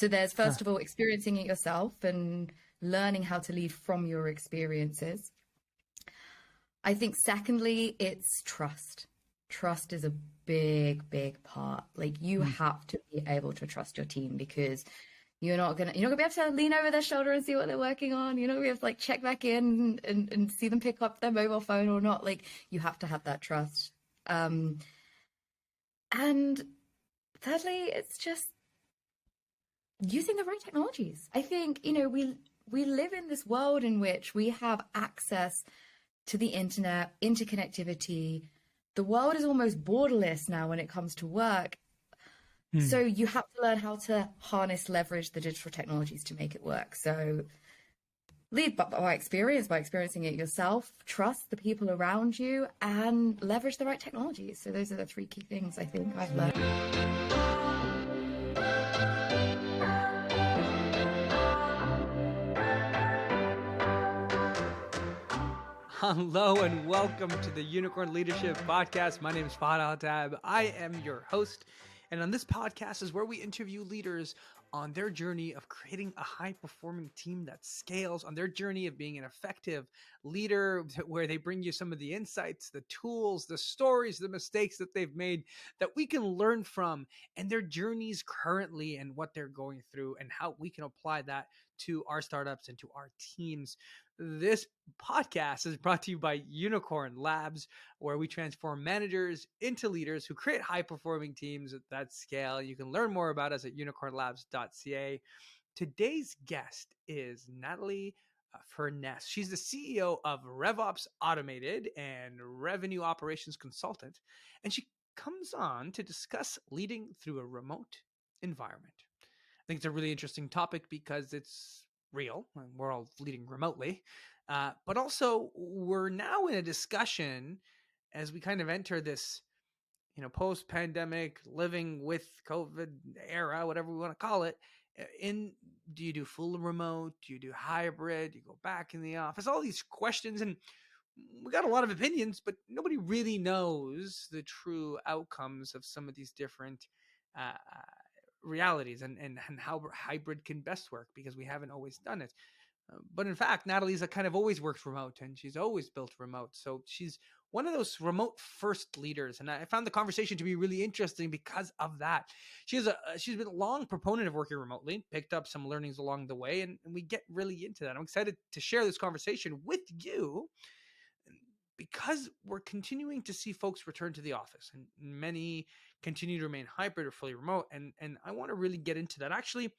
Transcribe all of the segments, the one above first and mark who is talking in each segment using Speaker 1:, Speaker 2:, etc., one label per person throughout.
Speaker 1: So there's, first of all, experiencing it yourself and learning how to lead from your experiences. I think secondly, it's trust. Trust is a big, big part. Like you have to be able to trust your team, because you're not gonna be able to lean over their shoulder and see what they're working on. You're not gonna be able to like check back in and see them pick up their mobile phone or not. Like you have to have that trust. And thirdly, it's just using the right technologies. I think, we live in this world in which we have access to the internet, interconnectivity. The world is almost borderless now when it comes to work. So you have to learn how to harness, leverage the digital technologies to make it work. So lead by experience, by experiencing it yourself, trust the people around you, and leverage the right technologies. So those are the three key things I think I've learned.
Speaker 2: Hello and welcome to the Unicorn Leadership Podcast. My name is Fahad Al-Tab. I am your host. And on this podcast is where we interview leaders on their journey of creating a high-performing team that scales, on their journey of being an effective leader, where they bring you some of the insights, the tools, the stories, the mistakes that they've made that we can learn from, and their journeys currently and what they're going through and how we can apply that to our startups and to our teams. This podcast is brought to you by Unicorn Labs, where we transform managers into leaders who create high-performing teams at that scale. You can learn more about us at unicornlabs.ca. Today's guest is Natalie Furness. She's the CEO of RevOps Automated and Revenue Operations Consultant, and she comes on to discuss leading through a remote environment. I think it's a really interesting topic because it's real, and we're all leading remotely, but also we're now in a discussion as we kind of enter this, post-pandemic living with COVID era, whatever we want to call it. Do you do full remote? Do you do hybrid? Do you go back in the office? All these questions, and we got a lot of opinions, but nobody really knows the true outcomes of some of these different realities and how hybrid can best work, because we haven't always done it. But in fact, Natalie's kind of always worked remote, and she's always built remote. So she's one of those remote first leaders. And I found the conversation to be really interesting because of that. She's been a long proponent of working remotely, picked up some learnings along the way, and we get really into that. I'm excited to share this conversation with you, because we're continuing to see folks return to the office, and many continue to remain hybrid or fully remote. And I want to really get into that. Actually,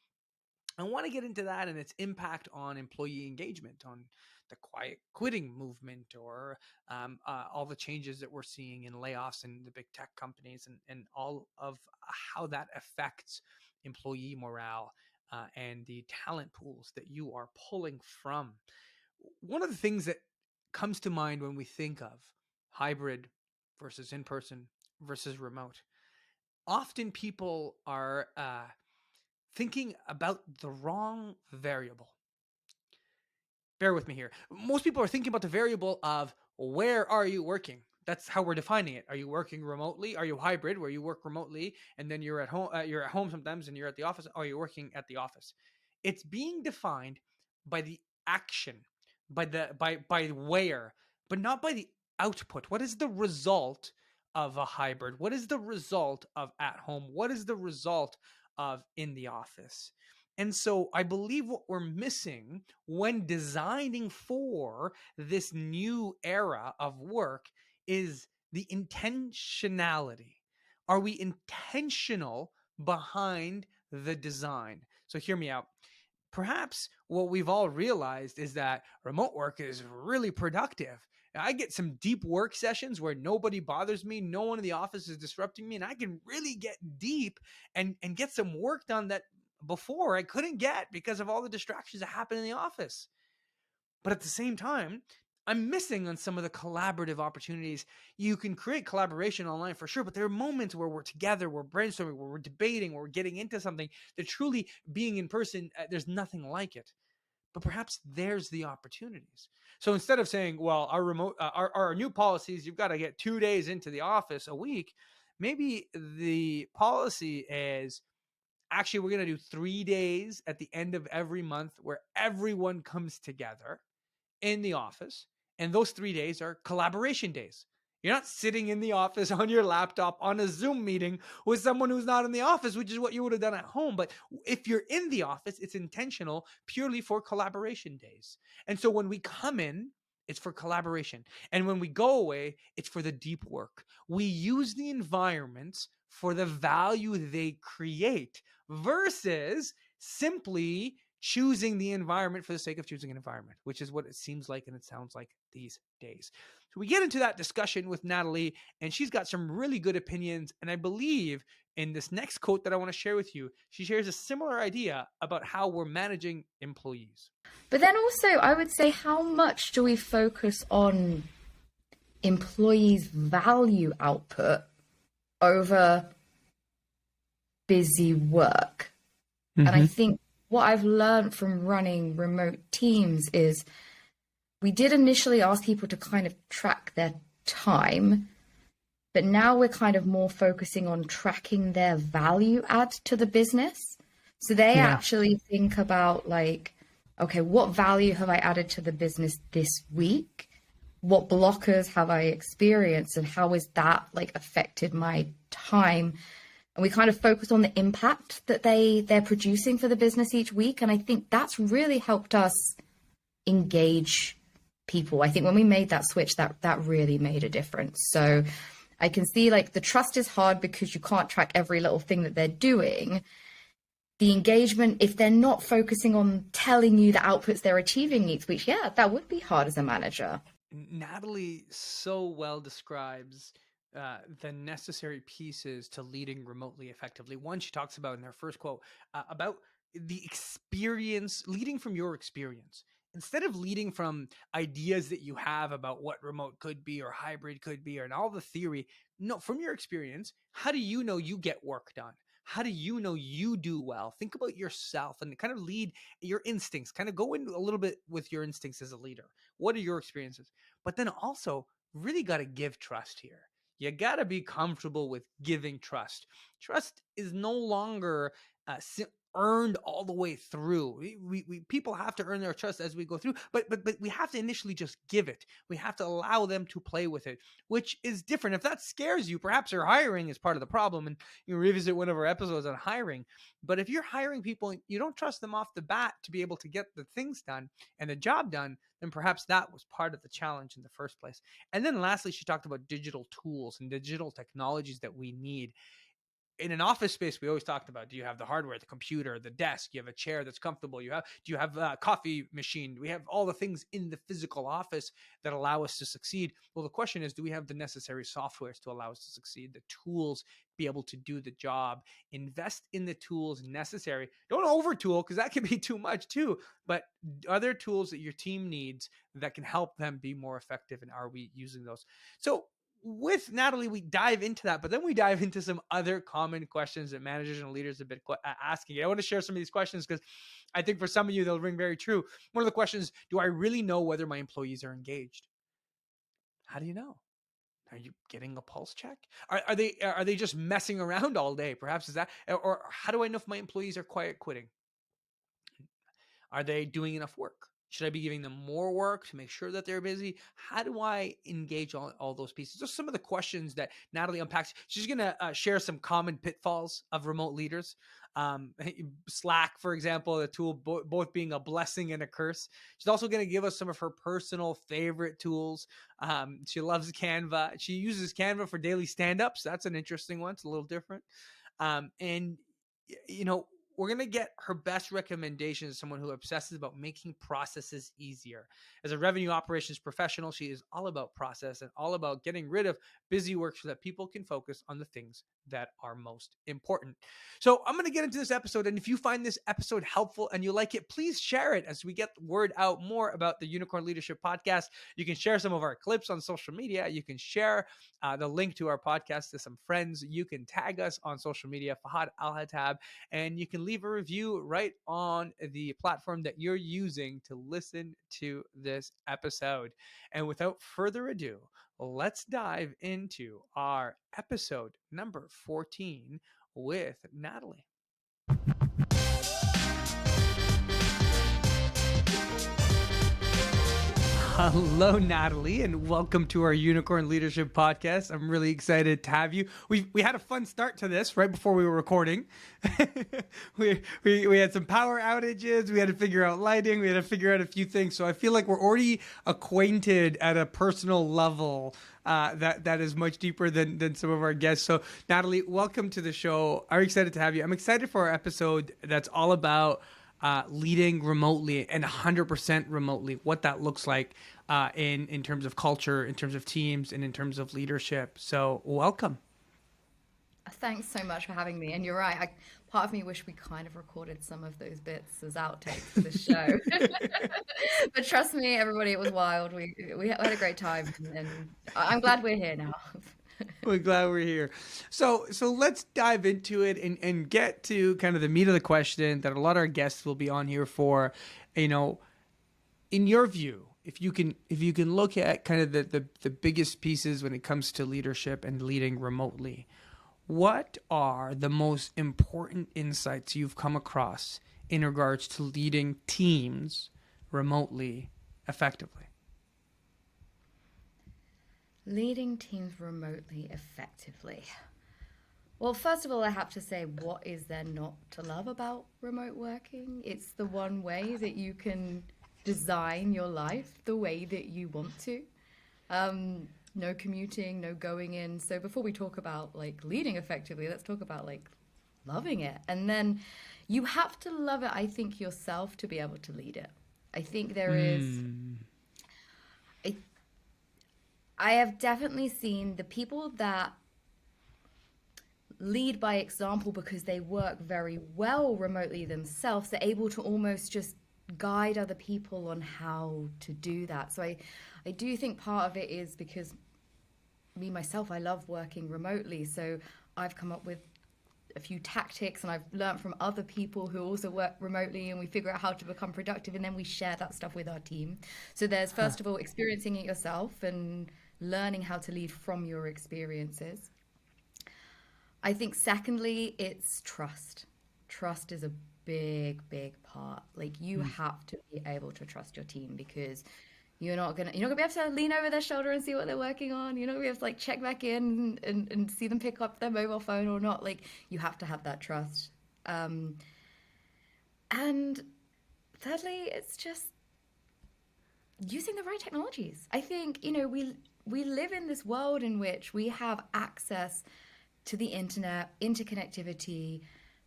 Speaker 2: I want to get into that and its impact on employee engagement, on the quiet quitting movement, or all the changes that we're seeing in layoffs in the big tech companies, and all of how that affects employee morale and the talent pools that you are pulling from. One of the things that comes to mind when we think of hybrid versus in-person versus remote, often people are thinking about the wrong variable. Bear with me here. Most people are thinking about the variable of where are you working? That's how we're defining it. Are you working remotely? Are you hybrid, where you work remotely and then you're at home? You're at home sometimes and you're at the office. Or are you working at the office? It's being defined by the action, by where, but not by the output. What is the result of a hybrid? What is the result of at home? What is the result of in the office? And so I believe what we're missing when designing for this new era of work is the intentionality. Are we intentional behind the design? So hear me out. Perhaps what we've all realized is that remote work is really productive. I get some deep work sessions where nobody bothers me, no one in the office is disrupting me, and I can really get deep and get some work done that before I couldn't get because of all the distractions that happen in the office. But at the same time, I'm missing on some of the collaborative opportunities. You can create collaboration online for sure, but there are moments where we're together, we're brainstorming, where we're debating, where we're getting into something that truly being in person, there's nothing like it. But perhaps there's the opportunities. So instead of saying, well, our remote, our new policies, you've got to get 2 days into the office a week, maybe the policy is Actually, we're going to do 3 days at the end of every month where everyone comes together in the office. And those 3 days are collaboration days. You're not sitting in the office on your laptop on a Zoom meeting with someone who's not in the office, which is what you would have done at home. But if you're in the office, it's intentional purely for collaboration days. And so when we come in, it's for collaboration. And when we go away, it's for the deep work. We use the environments for the value they create versus simply choosing the environment for the sake of choosing an environment, which is what it seems like and it sounds like these days. So we get into that discussion with Natalie, and she's got some really good opinions. And I believe in this next quote that I want to share with you, she shares a similar idea about how we're managing employees.
Speaker 1: But then also, I would say, how much do we focus on employees' value output over busy work? And I think what I've learned from running remote teams is we did initially ask people to kind of track their time, but now we're kind of more focusing on tracking their value add to the business. So they actually think about like, okay, what value have I added to the business this week? What blockers have I experienced and how has that like affected my time? And we kind of focus on the impact that they're producing for the business each week. And I think that's really helped us engage people. I think when we made that switch, that really made a difference. So I can see like the trust is hard because you can't track every little thing that they're doing. The engagement, if they're not focusing on telling you the outputs they're achieving each week, yeah, that would be hard as a manager.
Speaker 2: Natalie so well describes the necessary pieces to leading remotely effectively. One, she talks about in her first quote about the experience, leading from your experience. Instead of leading from ideas that you have about what remote could be or hybrid could be or and all the theory, no, from your experience, how do you know you get work done? How do you know you do well? Think about yourself and kind of lead your instincts, kind of go in a little bit with your instincts as a leader. What are your experiences? But then also really got to give trust here. You got to be comfortable with giving trust. Trust is no longer earned all the way through. We people have to earn their trust as we go through, but we have to initially just give it. We have to allow them to play with it, which is different. If that scares you, perhaps your hiring is part of the problem, and you revisit one of our episodes on hiring. But if you're hiring people and you don't trust them off the bat to be able to get the things done and the job done, then perhaps that was part of the challenge in the first place. And then lastly, she talked about digital tools and digital technologies that we need. In an office space, we always talked about, do you have the hardware, the computer, the desk, you have a chair that's comfortable, do you have a coffee machine, we have all the things in the physical office that allow us to succeed. Well, the question is, do we have the necessary softwares to allow us to succeed, the tools, be able to do the job? Invest in the tools necessary. Don't over tool, because that can be too much too, but are there tools that your team needs that can help them be more effective, and are we using those? So with Natalie, we dive into that, but then we dive into some other common questions that managers and leaders have been asking. I want to share some of these questions because I think for some of you, they'll ring very true. One of the questions, do I really know whether my employees are engaged? How do you know? Are you getting a pulse check? Are they just messing around all day? Perhaps is that, or how do I know if my employees are quiet quitting? Are they doing enough work? Should I be giving them more work to make sure that they're busy? How do I engage all those pieces? Those are some of the questions that Natalie unpacks. She's going to share some common pitfalls of remote leaders. Slack, for example, the tool both being a blessing and a curse. She's also going to give us some of her personal favorite tools. She loves Canva. She uses Canva for daily stand-ups. That's an interesting one. It's a little different. And, you know, we're going to get her best recommendations as someone who obsesses about making processes easier. As a revenue operations professional, she is all about process and all about getting rid of busy work so that people can focus on the things that are most important. So I'm going to get into this episode. And if you find this episode helpful and you like it, please share it as we get the word out more about the Unicorn Leadership Podcast. You can share some of our clips on social media. You can share the link to our podcast to some friends. You can tag us on social media, Fahad Al-Hatab, and you can leave a review right on the platform that you're using to listen to this episode. And without further ado, let's dive into our episode number 14 with Natalie. Hello, Natalie, and welcome to our Unicorn Leadership Podcast. I'm really excited to have you. We had a fun start to this right before we were recording. we had some power outages. We had to figure out lighting. We had to figure out a few things. So I feel like we're already acquainted at a personal level that is much deeper than some of our guests. So Natalie, welcome to the show. I'm excited to have you. I'm excited for our episode that's all about leading remotely and 100% remotely, what that looks like in terms of culture, in terms of teams, and in terms of leadership. So welcome.
Speaker 1: Thanks so much for having me. And you're right. Part of me wish we kind of recorded some of those bits as outtakes for the show. But trust me, everybody, it was wild. We had a great time, and I'm glad we're here now.
Speaker 2: We're glad we're here. So let's dive into it and get to kind of the meat of the question that a lot of our guests will be on here for. You know, in your view, if you can look at kind of the biggest pieces when it comes to leadership and leading remotely, what are the most important insights you've come across in regards to leading teams remotely effectively?
Speaker 1: Leading teams remotely effectively. Well, first of all, I have to say, what is there not to love about remote working? It's the one way that you can design your life the way that you want to. No commuting, no going in. So before we talk about like leading effectively, let's talk about like loving it. And then you have to love it, I think, yourself to be able to lead it. I think there is... I have definitely seen the people that lead by example because they work very well remotely themselves. Are able to almost just guide other people on how to do that. So I do think part of it is because me, myself, I love working remotely. So I've come up with a few tactics and I've learned from other people who also work remotely, and we figure out how to become productive, and then we share that stuff with our team. So there's first of all experiencing it yourself and learning how to lead from your experiences. I think secondly, it's trust. Trust is a big part. Like you have to be able to trust your team, because you're not gonna be able to lean over their shoulder and see what they're working on. You're not gonna be able to like check back in and see them pick up their mobile phone or not. Like you have to have that trust. And thirdly, it's just using the right technologies. I think, we live in this world in which we have access to the internet, interconnectivity.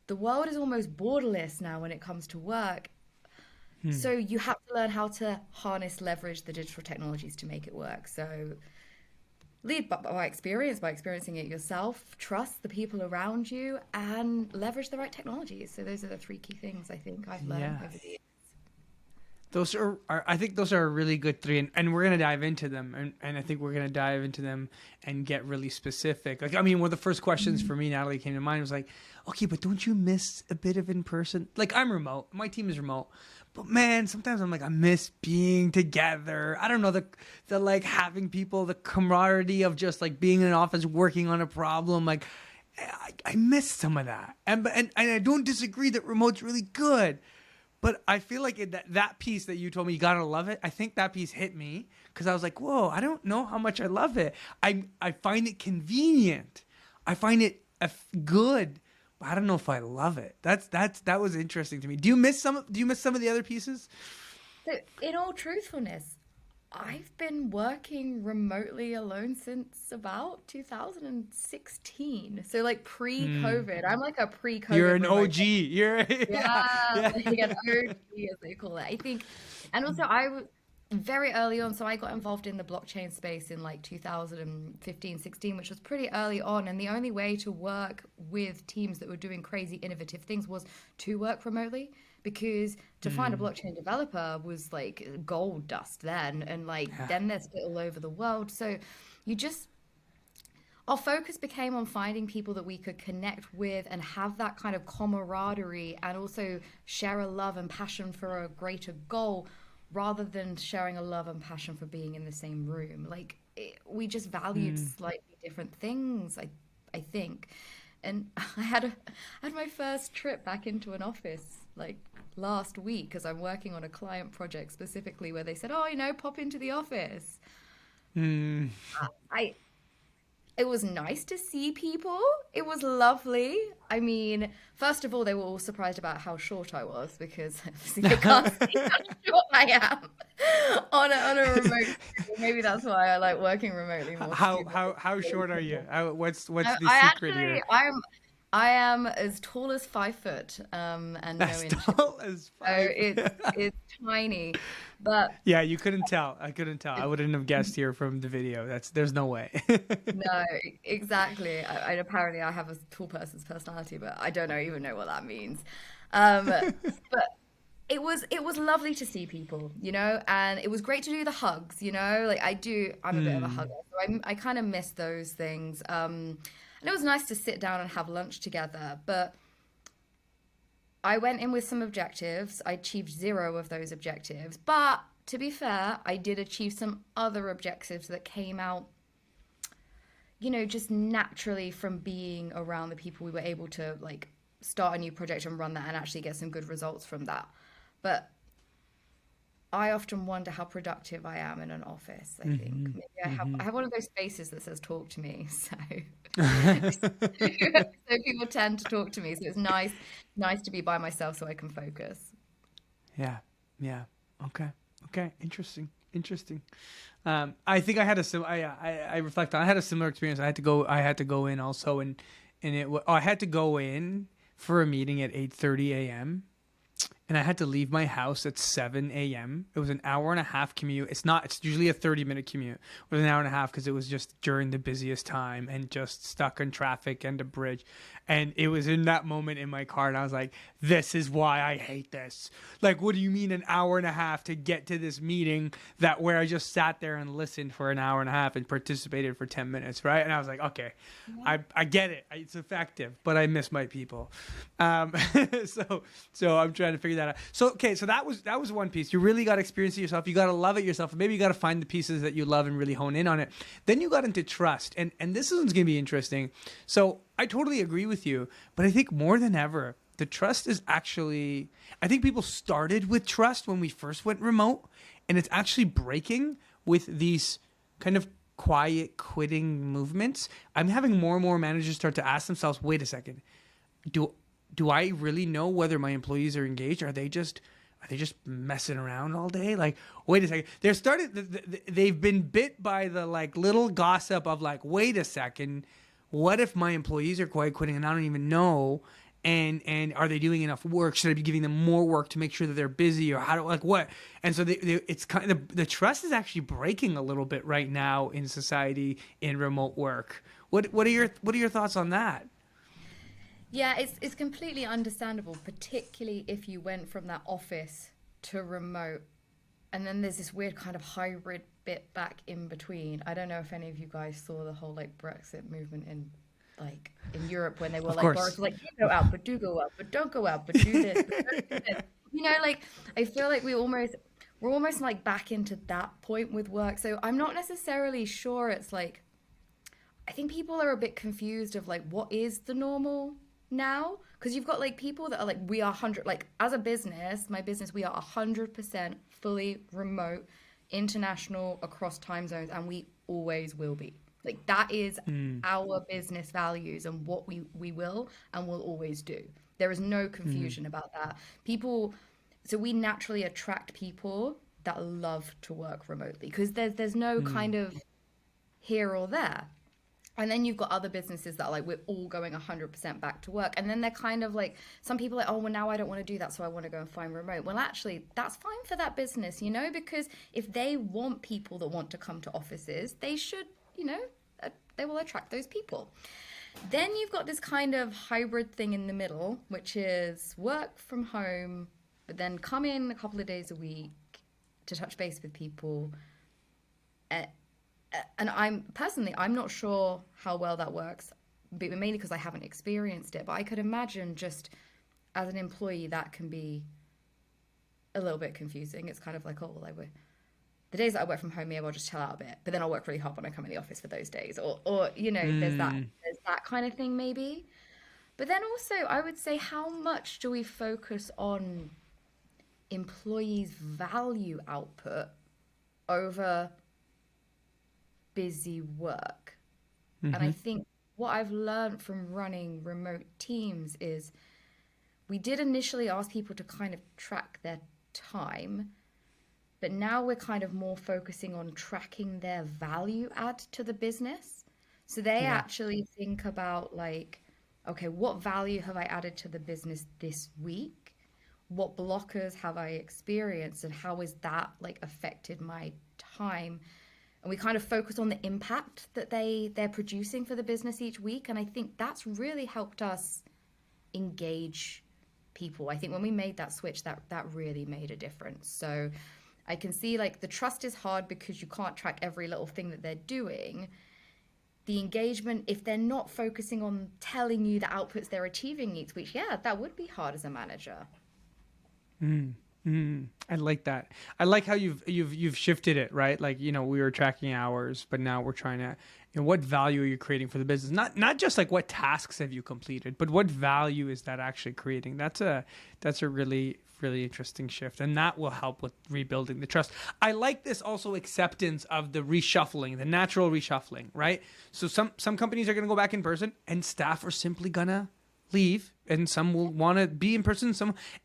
Speaker 1: The world is almost borderless now when it comes to work. So you have to learn how to harness, leverage the digital technologies to make it work. So lead by experiencing it yourself, trust the people around you, and leverage the right technologies. So those are the three key things I think I've learned over the years.
Speaker 2: I think those are really good three, and we're going to dive into them, and I think we're going to dive into them and get really specific. Like, I mean, one of the first questions for me, Natalie, came to mind was like, okay, but don't you miss a bit of in person? Like, I'm remote, my team is remote, but man, sometimes I'm like, I miss being together. I don't know, the like having people, the camaraderie of just like being in an office working on a problem. Like, I miss some of that, and I don't disagree that remote's really good. But I feel like that piece that you told me, you gotta love it, I think that piece hit me because I was like, whoa, I don't know how much I love it. I find it convenient. I find it good, but I don't know if I love it. That was interesting to me. Do you miss some of the other pieces?
Speaker 1: So in all truthfulness, I've been working remotely alone since about 2016. So like pre-COVID. I'm like a pre-COVID.
Speaker 2: You're an
Speaker 1: remote.
Speaker 2: OG. You're
Speaker 1: Yeah, like an OG as they call it. I think, and also I was very early on. So I got involved in the blockchain space in like 2015, 16, which was pretty early on. And the only way to work with teams that were doing crazy innovative things was to work remotely. Because to find a blockchain developer was like gold dust then, and like then they're split all over the world. So our focus became on finding people that we could connect with and have that kind of camaraderie and also share a love and passion for a greater goal, rather than sharing a love and passion for being in the same room. Like we just valued slightly different things, I think. And I had my first trip back into an office like last week because I'm working on a client project specifically where they said, "Oh, pop into the office."
Speaker 2: Mm.
Speaker 1: I It was nice to see people. It was lovely. I mean, first of all, they were all surprised about how short I was because obviously they can't see how short I am on a remote screen. Maybe that's why I like working remotely more. 'Cause
Speaker 2: How short are you? What's the
Speaker 1: I
Speaker 2: secret
Speaker 1: actually
Speaker 2: here?
Speaker 1: I am as tall as 5 foot, and no
Speaker 2: As
Speaker 1: inches.
Speaker 2: tall as
Speaker 1: So
Speaker 2: 5.
Speaker 1: it's tiny, but
Speaker 2: Yeah, you couldn't tell. I couldn't tell. I wouldn't have guessed here from the video. There's no way.
Speaker 1: no, exactly. Apparently I have a tall person's personality, but I don't even know what that means. But it was lovely to see people, and it was great to do the hugs, like I'm a bit of a hugger,
Speaker 2: Hmm.
Speaker 1: so I kind of miss those things. And it was nice to sit down and have lunch together, but I went in with some objectives. I achieved zero of those objectives, but to be fair, I did achieve some other objectives that came out, just naturally from being around the people. We were able to like start a new project and run that and actually get some good results from that. But I often wonder how productive I am in an office. I think
Speaker 2: Hmm.
Speaker 1: maybe I have
Speaker 2: Hmm.
Speaker 1: I have one of those faces that says "talk to me," so people tend to talk to me. So it's nice to be by myself so I can focus.
Speaker 2: Yeah. Yeah. Okay. Okay. Interesting. Interesting. I think I had a I reflect on. I had a similar experience. I had to go in also, I had to go in for a meeting at 8:30 a.m. and I had to leave my house at 7 a.m. It was an hour and a half commute. It's usually a 30-minute commute. It was an hour and a half because it was just during the busiest time and just stuck in traffic and a bridge. And it was in that moment in my car, and I was like, this is why I hate this. Like, what do you mean an hour and a half to get to this meeting where I just sat there and listened for an hour and a half and participated for 10 minutes, right? And I was like, okay,
Speaker 1: Yeah.
Speaker 2: I get it. It's effective, but I miss my people. Um, so I'm trying to figure that out. So okay, so that was one piece. You really got to experience it yourself. You got to love it yourself. Maybe you got to find the pieces that you love and really hone in on it. Then you got into trust, and this one's gonna be interesting. So I totally agree with you, but I think more than ever, the trust is actually. I think people started with trust when we first went remote, and it's actually breaking with these kind of quiet quitting movements. I'm having more and more managers start to ask themselves, wait a second, do do I really know whether my employees are engaged? Are they just messing around all day? Like, wait a second. They've been bit by the like little gossip of like, wait a second, what if my employees are quiet quitting and I don't even know? And are they doing enough work? Should I be giving them more work to make sure that they're busy, or how do like what? And so it's kind of the trust is actually breaking a little bit right now in society in remote work. What are your thoughts on that?
Speaker 1: Yeah, it's completely understandable, particularly if you went from that office to remote, and then there's this weird kind of hybrid bit back in between. I don't know if any of you guys saw the whole like Brexit movement in Europe when they were
Speaker 2: Of
Speaker 1: like Boris
Speaker 2: course.
Speaker 1: was like, you go out, but do go out, but don't go out, but do this, but don't do this. Like I feel like we're almost like back into that point with work. So I'm not necessarily sure it's like I think people are a bit confused of like what is the normal now, because you've got like people that are like we are 100, like as a business, my business, we are 100% fully remote, international, across time zones, and we always will be. Like that is
Speaker 2: Mm,
Speaker 1: our business values and what we will and will always do. There is no
Speaker 2: mm,
Speaker 1: confusion about that. People, so we naturally attract people that love to work remotely because there's no
Speaker 2: mm,
Speaker 1: kind of here or there. And then you've got other businesses that are like, we're all going 100% back to work. And then they're kind of like, some people are like, oh, well, now I don't want to do that. So I want to go and find remote. Well, actually, that's fine for that business, because if they want people that want to come to offices, they should, they will attract those people. Then you've got this kind of hybrid thing in the middle, which is work from home, but then come in a couple of days a week to touch base with people. Uh, and I'm not sure how well that works, but mainly because I haven't experienced it. But I could imagine just as an employee that can be a little bit confusing. It's kind of like, oh well, the days that I work from home, maybe I'll just chill out a bit, but then I'll work really hard when I come in the office for those days, or there's that
Speaker 2: mm.
Speaker 1: there's that kind of thing maybe. But then also, I would say, how much do we focus on employees' value output over busy work? And I think what I've learned from running remote teams is we did initially ask people to kind of track their time, but now we're kind of more focusing on tracking their value add to the business. So they
Speaker 2: Yeah.
Speaker 1: actually think about like, okay, what value have I added to the business this week? What blockers have I experienced and how is that like affected my time? And we kind of focus on the impact that they're producing for the business each week. And I think that's really helped us engage people. I think when we made that switch, that really made a difference. So I can see like the trust is hard because you can't track every little thing that they're doing. The engagement, if they're not focusing on telling you the outputs they're achieving each week, yeah, that would be hard as a manager.
Speaker 2: I like that. I like how you've shifted it, right? Like, you know, we were tracking hours, but now we're trying to, you know, what value are you creating for the business? Not just like what tasks have you completed, but what value is that actually creating? That's a really interesting shift, and that will help with rebuilding the trust. I like this also acceptance of the reshuffling, the natural reshuffling, right? So some companies are going to go back in person, and staff are simply gonna leave, and some will want to be in person,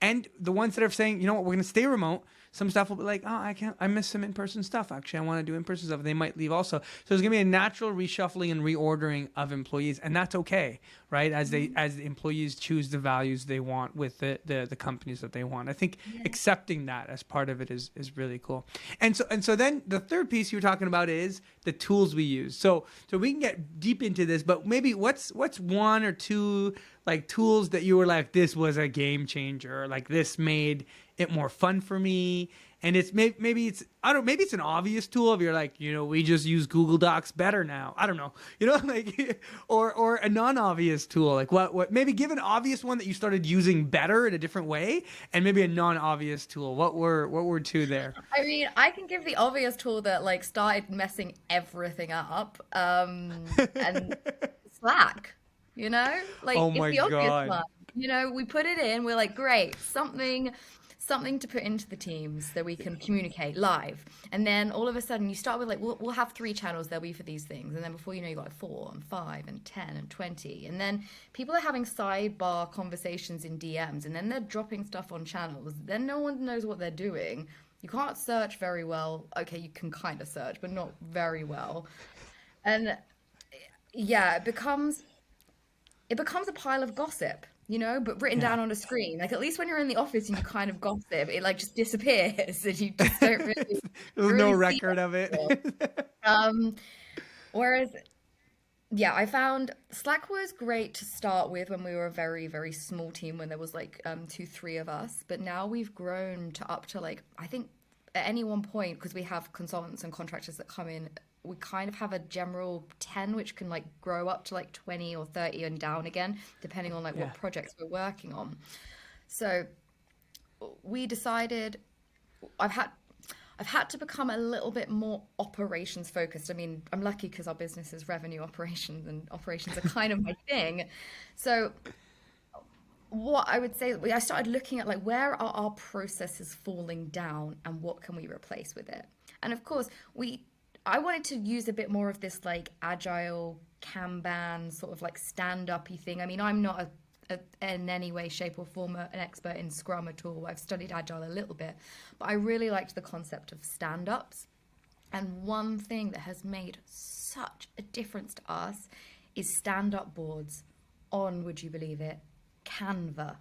Speaker 2: and the ones that are saying, you know what, we're going to stay remote, some stuff will be like, oh, I miss some in-person stuff, actually I want to do in-person stuff. They might leave also. So there's going to be a natural reshuffling and reordering of employees, and that's okay, right? As the employees choose the values they want with the companies that they want. I think accepting that as part of it is really cool. And so then the third piece you were talking about is the tools we use. So we can get deep into this, but maybe what's one or two like tools that you were like, this was a game changer, like this made it more fun for me? And it's maybe it's, I don't know, maybe it's an obvious tool if you're like, you know, we just use Google Docs better now. I don't know, you know, like, or a non-obvious tool. Like what maybe give an obvious one that you started using better in a different way, and maybe a non-obvious tool. What were two there?
Speaker 1: I mean, I can give the obvious tool that like started messing everything up, and Slack, you know? Like
Speaker 2: Oh
Speaker 1: it's
Speaker 2: my
Speaker 1: the obvious
Speaker 2: God.
Speaker 1: one. You know, we put it in, we're like, great, something to put into the teams that we can communicate live. And then all of a sudden you start with like, we'll have 3 channels there'll be for these things. And then before you know, you got like 4 and 5 and 10 and 20. And then people are having sidebar conversations in DMs, and then they're dropping stuff on channels. Then no one knows what they're doing. You can't search very well. Okay, you can kind of search, but not very well. And yeah, it becomes a pile of gossip, you know, but written
Speaker 2: Yeah.
Speaker 1: down on a screen. Like at least when you're in the office and you kind of gossip, it like just disappears and you just don't really
Speaker 2: There's no
Speaker 1: really see
Speaker 2: record
Speaker 1: it
Speaker 2: of it.
Speaker 1: anymore. Um, Whereas yeah, I found Slack was great to start with when we were a very, very small team when there was like 2, 3 of us. But now we've grown to up to like I think at any one point, because we have consultants and contractors that come in, we kind of have a general 10, which can like grow up to like 20 or 30 and down again, depending on like
Speaker 2: Yeah.
Speaker 1: what projects we're working on. So we decided I've had I've had to become a little bit more operations focused. I mean, I'm lucky because our business is revenue operations, and operations are kind of my thing. So what I would say, I started looking at like where are our processes falling down and what can we replace with it. And of course, I wanted to use a bit more of this like agile Kanban sort of like stand-up-y thing. I mean, I'm not in any way, shape, or form an expert in Scrum at all. I've studied agile a little bit, but I really liked the concept of stand-ups. And one thing that has made such a difference to us is stand-up boards on, would you believe it, Canva.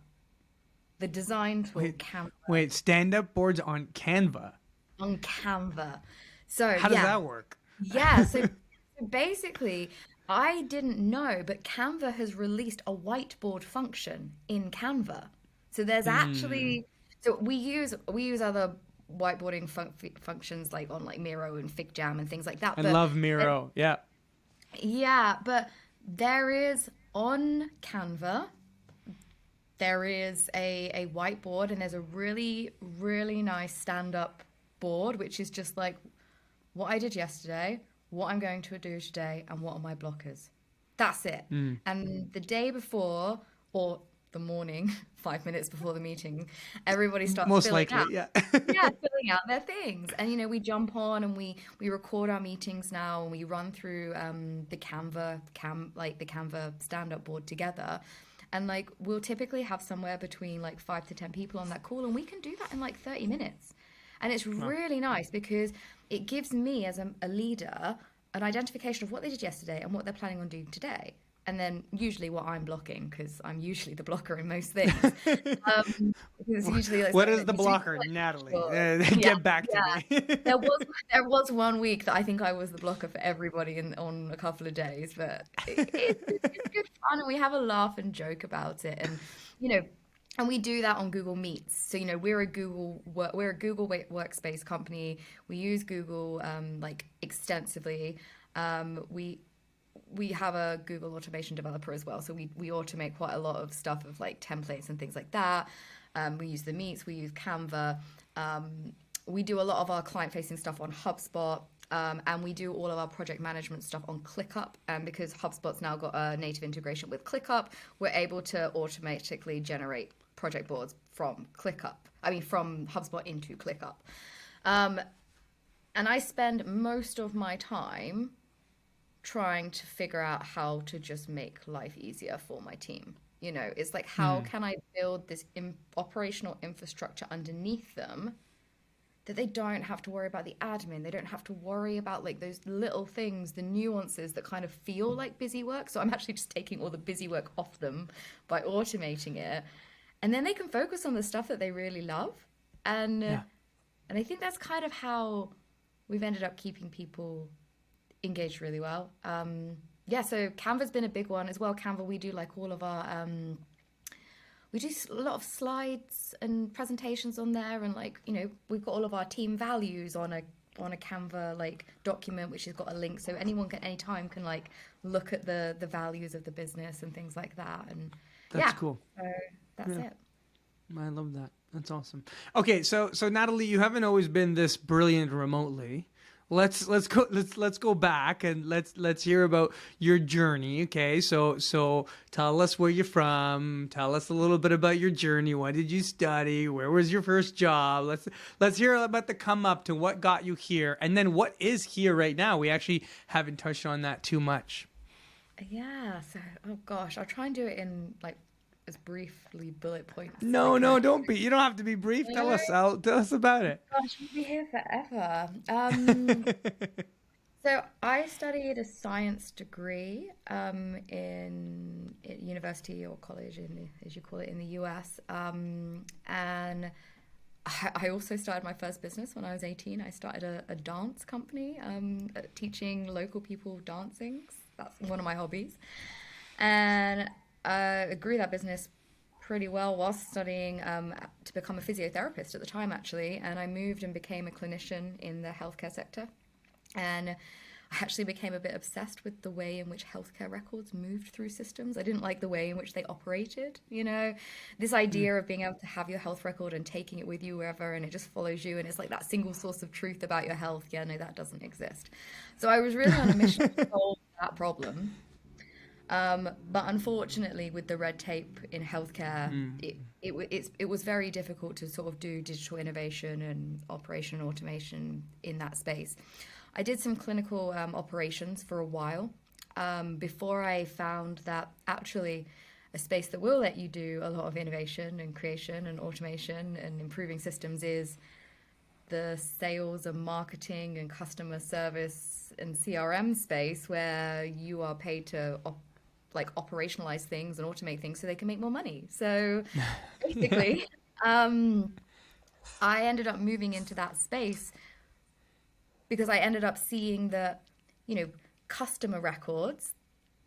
Speaker 1: The design tool
Speaker 2: Wait,
Speaker 1: Canva,
Speaker 2: stand-up boards on Canva.
Speaker 1: on Canva. So
Speaker 2: How does
Speaker 1: yeah,
Speaker 2: that work?
Speaker 1: yeah. So basically, I didn't know, but Canva has released a whiteboard function in Canva. So there's
Speaker 2: Hmm.
Speaker 1: actually, so we use other whiteboarding functions like on like Miro and FigJam and things like that.
Speaker 2: I
Speaker 1: But
Speaker 2: love Miro. Yeah.
Speaker 1: yeah, but there is on Canva, there is a whiteboard, and there's a really, really nice stand-up board, which is just like what I did yesterday, what I'm going to do today, and what are my blockers. That's it.
Speaker 2: Mm.
Speaker 1: And the day before, or the morning, 5 minutes before the meeting, everybody starts
Speaker 2: Most
Speaker 1: filling out.
Speaker 2: likely, yeah.
Speaker 1: Yeah, filling out their things. And, we jump on and we record our meetings now, and we run through the Canva stand-up board together. And we'll typically have somewhere between 5 to 10 people on that call, and we can do that in 30 minutes. And it's
Speaker 2: Wow.
Speaker 1: really nice because it gives me as a leader an identification of what they did yesterday and what they're planning on doing today. And then usually what I'm blocking, because I'm usually the blocker in most things. Because usually
Speaker 2: What is the blocker, Natalie?
Speaker 1: sure.
Speaker 2: Get back to
Speaker 1: Yeah.
Speaker 2: me.
Speaker 1: There was one week that I think I was the blocker for everybody on a couple of days, but it's good fun, and we have a laugh and joke about it, and and we do that on Google Meets. So we're a Google Workspace company. We use Google extensively. We have a Google automation developer as well, so we automate quite a lot of stuff of templates and things like that. We use the Meets, we use Canva. We do a lot of our client-facing stuff on HubSpot, and we do all of our project management stuff on ClickUp. And because HubSpot's now got a native integration with ClickUp, we're able to automatically generate project boards from from HubSpot into ClickUp. And I spend most of my time trying to figure out how to just make life easier for my team. It's how can I build this operational infrastructure underneath them that they don't have to worry about the admin. They don't have to worry about those little things, the nuances that kind of feel like busy work. So I'm actually just taking all the busy work off them by automating it. And then they can focus on the stuff that they really love. And I think that's kind of how we've ended up keeping people engaged really well. So Canva's been a big one as well. Canva, we do all of our we do a lot of slides and presentations on there, and we've got all of our team values on a Canva document, which has got a link, so anyone can anytime can look at the values of the business and things like that. And
Speaker 2: That's cool.
Speaker 1: So that's it.
Speaker 2: I love that. That's awesome. Okay, so Natalie, you haven't always been this brilliant remotely. Let's go back and let's hear about your journey. Okay, so tell us where you're from. Tell us a little bit about your journey. What did you study? Where was your first job? Let's hear about the come up to what got you here, and then what is here right now. We actually haven't touched on that too much.
Speaker 1: Yeah. So, oh gosh, I'll try and do it in as briefly bullet points.
Speaker 2: No, don't be. You don't have to be brief. Tell us about it.
Speaker 1: Gosh, we'll be here forever. So I studied a science degree in university or college, as you call it, in the US. And I also started my first business when I was 18. I started a dance company, teaching local people dancing. That's one of my hobbies. And I grew that business pretty well whilst studying to become a physiotherapist at the time, actually. And I moved and became a clinician in the healthcare sector. And I actually became a bit obsessed with the way in which healthcare records moved through systems. I didn't like the way in which they operated, this idea of being able to have your health record and taking it with you wherever, and it just follows you, and it's that single source of truth about your health. Yeah, no, that doesn't exist. So I was really on a mission to solve that problem. But unfortunately, with the red tape in healthcare, it was very difficult to sort of do digital innovation and operation and automation in that space. I did some clinical operations for a while before I found that actually a space that will let you do a lot of innovation and creation and automation and improving systems is the sales and marketing and customer service and CRM space, where you are paid to operationalize things and automate things so they can make more money. So basically, I ended up moving into that space because I ended up seeing that, customer records,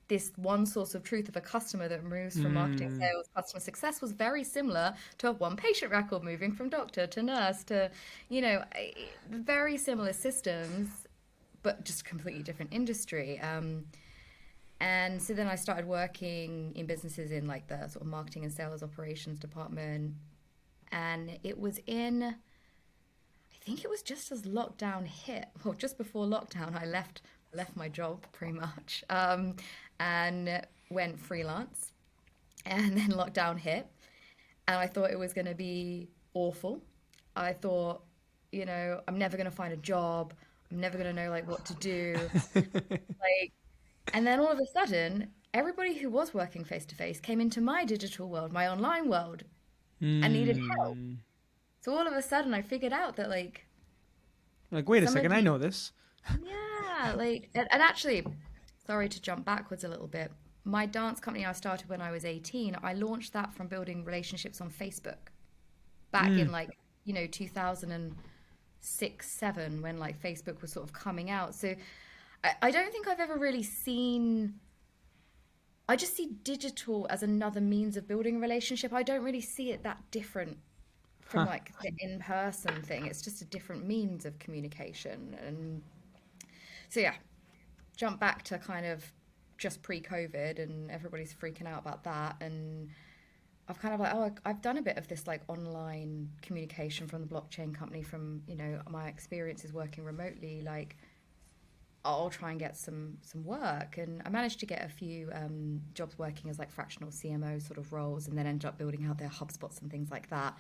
Speaker 1: this one source of truth of a customer that moves from marketing, sales, customer success, was very similar to one patient record moving from doctor to nurse to, very similar systems, but just completely different industry. And so then I started working in businesses in the sort of marketing and sales operations department. And it was I think it was just as lockdown hit, well, just before lockdown, I left my job pretty much, and went freelance. And then lockdown hit, and I thought it was going to be awful. I thought, I'm never going to find a job. I'm never going to know like what to do. Like, and then all of a sudden, everybody who was working face to face came into my digital world, my online world, and needed help.
Speaker 2: Hmm.
Speaker 1: So all of a sudden, I figured out that like
Speaker 2: Like, wait a
Speaker 1: some of
Speaker 2: second, I
Speaker 1: the
Speaker 2: know this.
Speaker 1: yeah, like and actually, sorry to jump backwards a little bit. My dance company I started when I was 18, I launched that from building relationships on Facebook back in
Speaker 2: Mm.
Speaker 1: like, 2006, 7 when like Facebook was sort of coming out. So I don't think I've ever really seen I just see digital as another means of building a relationship. I don't really see it that different from
Speaker 2: Huh.
Speaker 1: like the in-person thing. It's just a different means of communication. And so yeah, jump back to kind of just pre-COVID and everybody's freaking out about that. And I've kind of like, oh, I've done a bit of this like online communication from the blockchain company from, my experiences working remotely. Like, I'll try and get some work. And I managed to get a few jobs working as like fractional CMO sort of roles, and then ended up building out their HubSpots and things like that.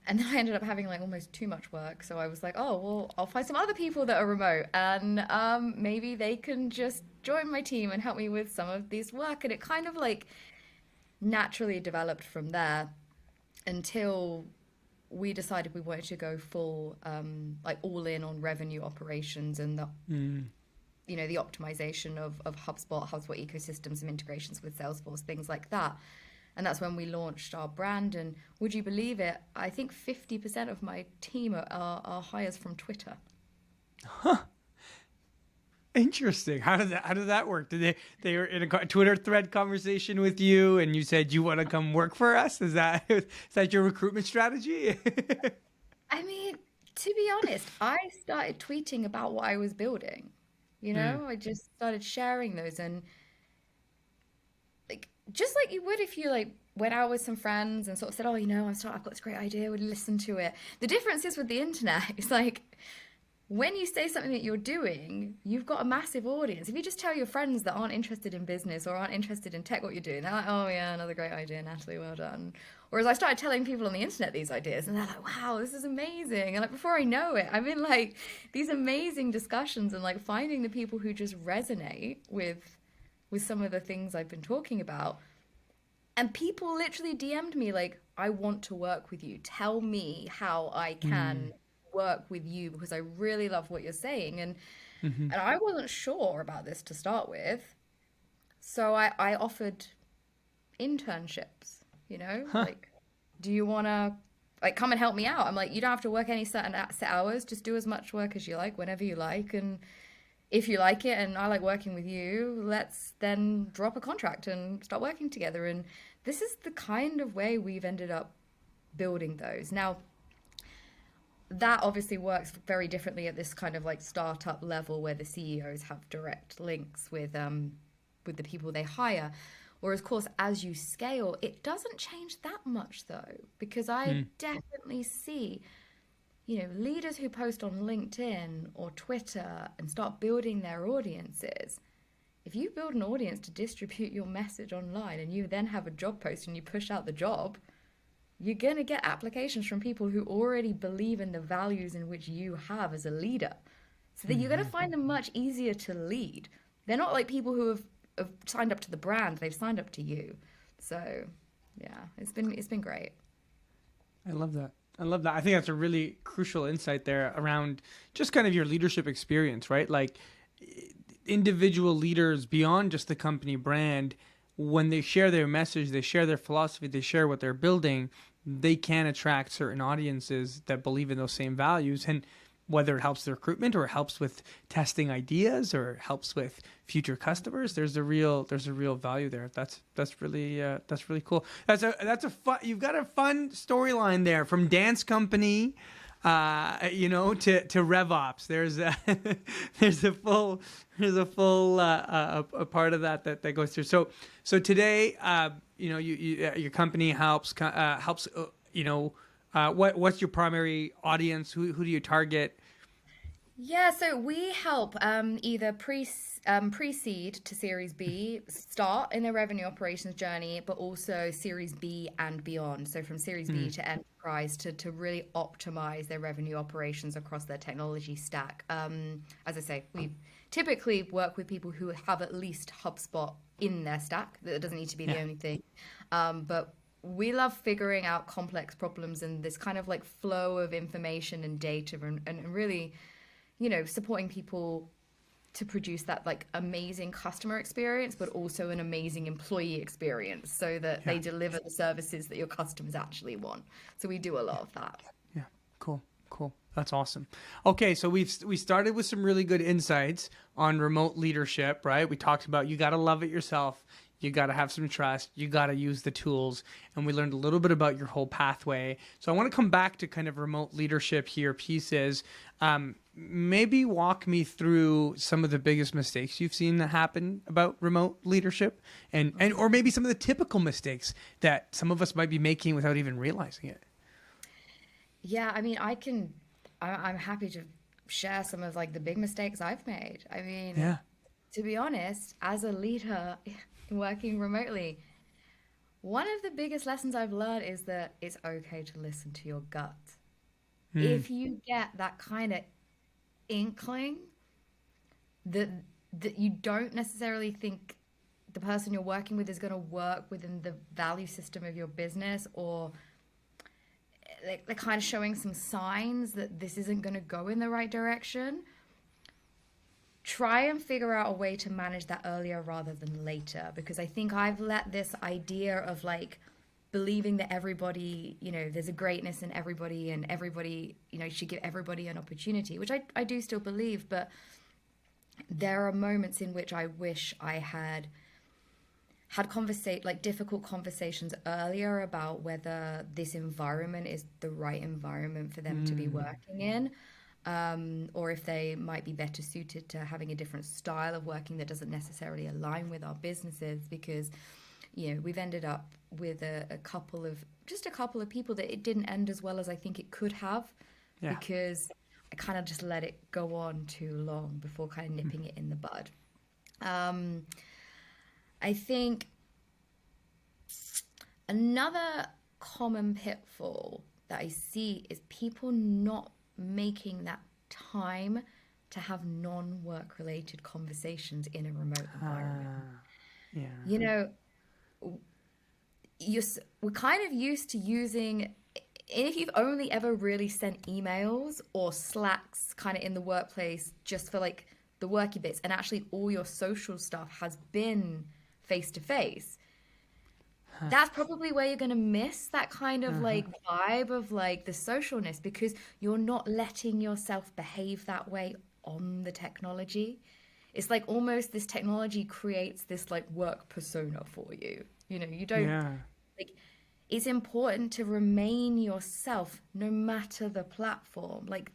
Speaker 1: And then I ended up having like almost too much work. So I was like, oh, well, I'll find some other people that are remote, and maybe they can just join my team and help me with some of this work. And it kind of like naturally developed from there until we decided we wanted to go full, like all in on revenue operations and
Speaker 2: Mm.
Speaker 1: the optimization of HubSpot ecosystems and integrations with Salesforce, things like that. And that's when we launched our brand. And would you believe it? I think 50% of my team are hires from Twitter.
Speaker 2: Interesting. How did that work? Did they were in a Twitter thread conversation with you, and you said you want to come work for us? Is that your recruitment strategy?
Speaker 1: I mean, to be honest, I started tweeting about what I was building.
Speaker 2: Mm.
Speaker 1: I just started sharing those, and like just like you would if you like went out with some friends and sort of said, "Oh, I've got this great idea, would you listen to it?" The difference is with the internet, it's like when you say something that you're doing, you've got a massive audience. If you just tell your friends that aren't interested in business or aren't interested in tech what you're doing, they're like, "Oh yeah, another great idea, Natalie, well done." Whereas I started telling people on the internet these ideas, and they're like, "Wow, this is amazing!" And like before I know it, I'm in like these amazing discussions and like finding the people who just resonate with some of the things I've been talking about. And people literally DM'd me like, "I want to work with you. Tell me how I
Speaker 2: Mm.
Speaker 1: can work with you because I really love what you're saying." And
Speaker 2: Hmm.
Speaker 1: and I wasn't sure about this to start with. So I offered internships,
Speaker 2: Huh.
Speaker 1: like, do you want to like come and help me out? I'm like, you don't have to work any certain set hours. Just do as much work as you like, whenever you like. And if you like it and I like working with you, let's then drop a contract and start working together. And this is the kind of way we've ended up building those. Now, that obviously works very differently at this kind of like startup level where the CEOs have direct links with the people they hire. Whereas, of course, as you scale, it doesn't change that much though, because I
Speaker 2: Mm.
Speaker 1: definitely see leaders who post on LinkedIn or Twitter and start building their audiences. If you build an audience to distribute your message online and you then have a job post and you push out the job, you're going to get applications from people who already believe in the values in which you have as a leader. So that you're going to
Speaker 2: Hmm.
Speaker 1: find them much easier to lead. They're not like people who have signed up to the brand, they've signed up to you. So, yeah, it's been great.
Speaker 2: I love that. I love that. I think that's a really crucial insight there around just kind of your leadership experience, right? Like individual leaders beyond just the company brand, when they share their message, they share their philosophy, they share what they're building, they can attract certain audiences that believe in those same values. And whether it helps the recruitment or it helps with testing ideas or helps with future customers, there's a real value there. That's really cool. That's a fun. You've got a fun storyline there from dance company, to RevOps. There's a part of that goes through. So today, your company helps. What's your primary audience? Who do you target?
Speaker 1: Yeah, so we help either pre-seed to Series B start in their revenue operations journey, but also Series B and beyond. So from Series B
Speaker 2: Mm.
Speaker 1: to enterprise to really optimize their revenue operations across their technology stack. As I say, we typically work with people who have at least HubSpot in their stack. That doesn't need to be
Speaker 2: Yeah.
Speaker 1: the only thing. But we love figuring out complex problems and this kind of like flow of information and data and really supporting people to produce that like amazing customer experience, but also an amazing employee experience so that
Speaker 2: Yeah.
Speaker 1: they deliver the services that your customers actually want. So we do a lot of that.
Speaker 2: Yeah. Cool. Cool. That's awesome. Okay, so we started with some really good insights on remote leadership, right? We talked about you got to love it yourself. You got to have some trust. You got to use the tools. And we learned a little bit about your whole pathway. So I want to come back to kind of remote leadership here pieces. Maybe walk me through some of the biggest mistakes you've seen that happen about remote leadership and or maybe some of the typical mistakes that some of us might be making without even realizing it.
Speaker 1: Yeah, I mean, I'm happy to share some of like the big mistakes I've made. I mean,
Speaker 2: Yeah.
Speaker 1: to be honest, as a leader working remotely, one of the biggest lessons I've learned is that it's okay to listen to your gut.
Speaker 2: Mm.
Speaker 1: If you get that kind of inkling that you don't necessarily think the person you're working with is going to work within the value system of your business, or they're kind of showing some signs that this isn't going to go in the right direction, try and figure out a way to manage that earlier rather than later. Because I think I've let this idea of like believing that everybody, there's a greatness in everybody and everybody, should give everybody an opportunity, which I do still believe. But there are moments in which I wish I had difficult conversations earlier about whether this environment is the right environment for them to be
Speaker 2: Mm.
Speaker 1: working in, or if they might be better suited to having a different style of working that doesn't necessarily align with our businesses. Because we've ended up with a couple of people that it didn't end as well as I think it could have,
Speaker 2: Yeah.
Speaker 1: because I kind of just let it go on too long before kind of nipping it in the bud. Um, I think another common pitfall that I see is people not making that time to have non-work related conversations in a remote environment.
Speaker 2: Yeah.
Speaker 1: You know, we're kind of used to using, if you've only ever really sent emails or Slacks kind of in the workplace just for like the worky bits, and actually all your social stuff has been face to face, that's probably where you're going to miss that kind of
Speaker 2: Uh-huh.
Speaker 1: like vibe of like the socialness, because you're not letting yourself behave that way on the technology. It's like almost this technology creates this like work persona for you. You don't
Speaker 2: Yeah.
Speaker 1: like, it's important to remain yourself no matter the platform. Like,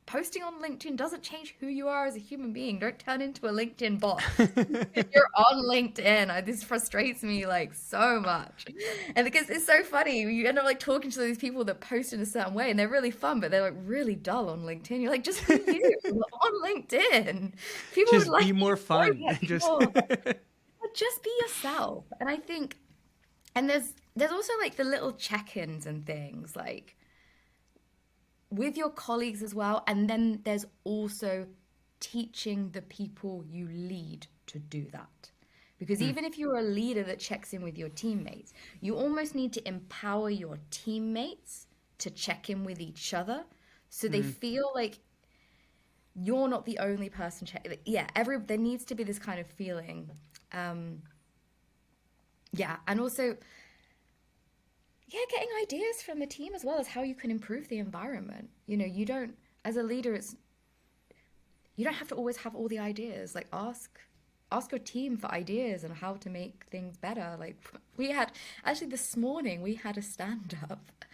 Speaker 1: posting on LinkedIn doesn't change who you are as a human being. Don't turn into a LinkedIn bot. You're on LinkedIn. This frustrates me like so much. And because it's so funny, you end up like talking to these people that post in a certain way and they're really fun, but they're like really dull on LinkedIn. You're like, just be you on LinkedIn. People would
Speaker 2: Just
Speaker 1: like
Speaker 2: be
Speaker 1: you
Speaker 2: more
Speaker 1: so
Speaker 2: fun.
Speaker 1: much
Speaker 2: Just
Speaker 1: more. But just be yourself. And I think, and there's also like the little check-ins and things like with your colleagues as well. And then there's also teaching the people you lead to do that. Because
Speaker 2: Hmm.
Speaker 1: even if you're a leader that checks in with your teammates, you almost need to empower your teammates to check in with each other so they
Speaker 2: Hmm.
Speaker 1: feel like you're not the only person checking. Yeah, there needs to be this kind of feeling. Um, yeah, and also, yeah, getting ideas from the team as well as how you can improve the environment. You don't, as a leader, you don't have to always have all the ideas. Like, ask your team for ideas on how to make things better. Like, we had actually this morning we had a stand up,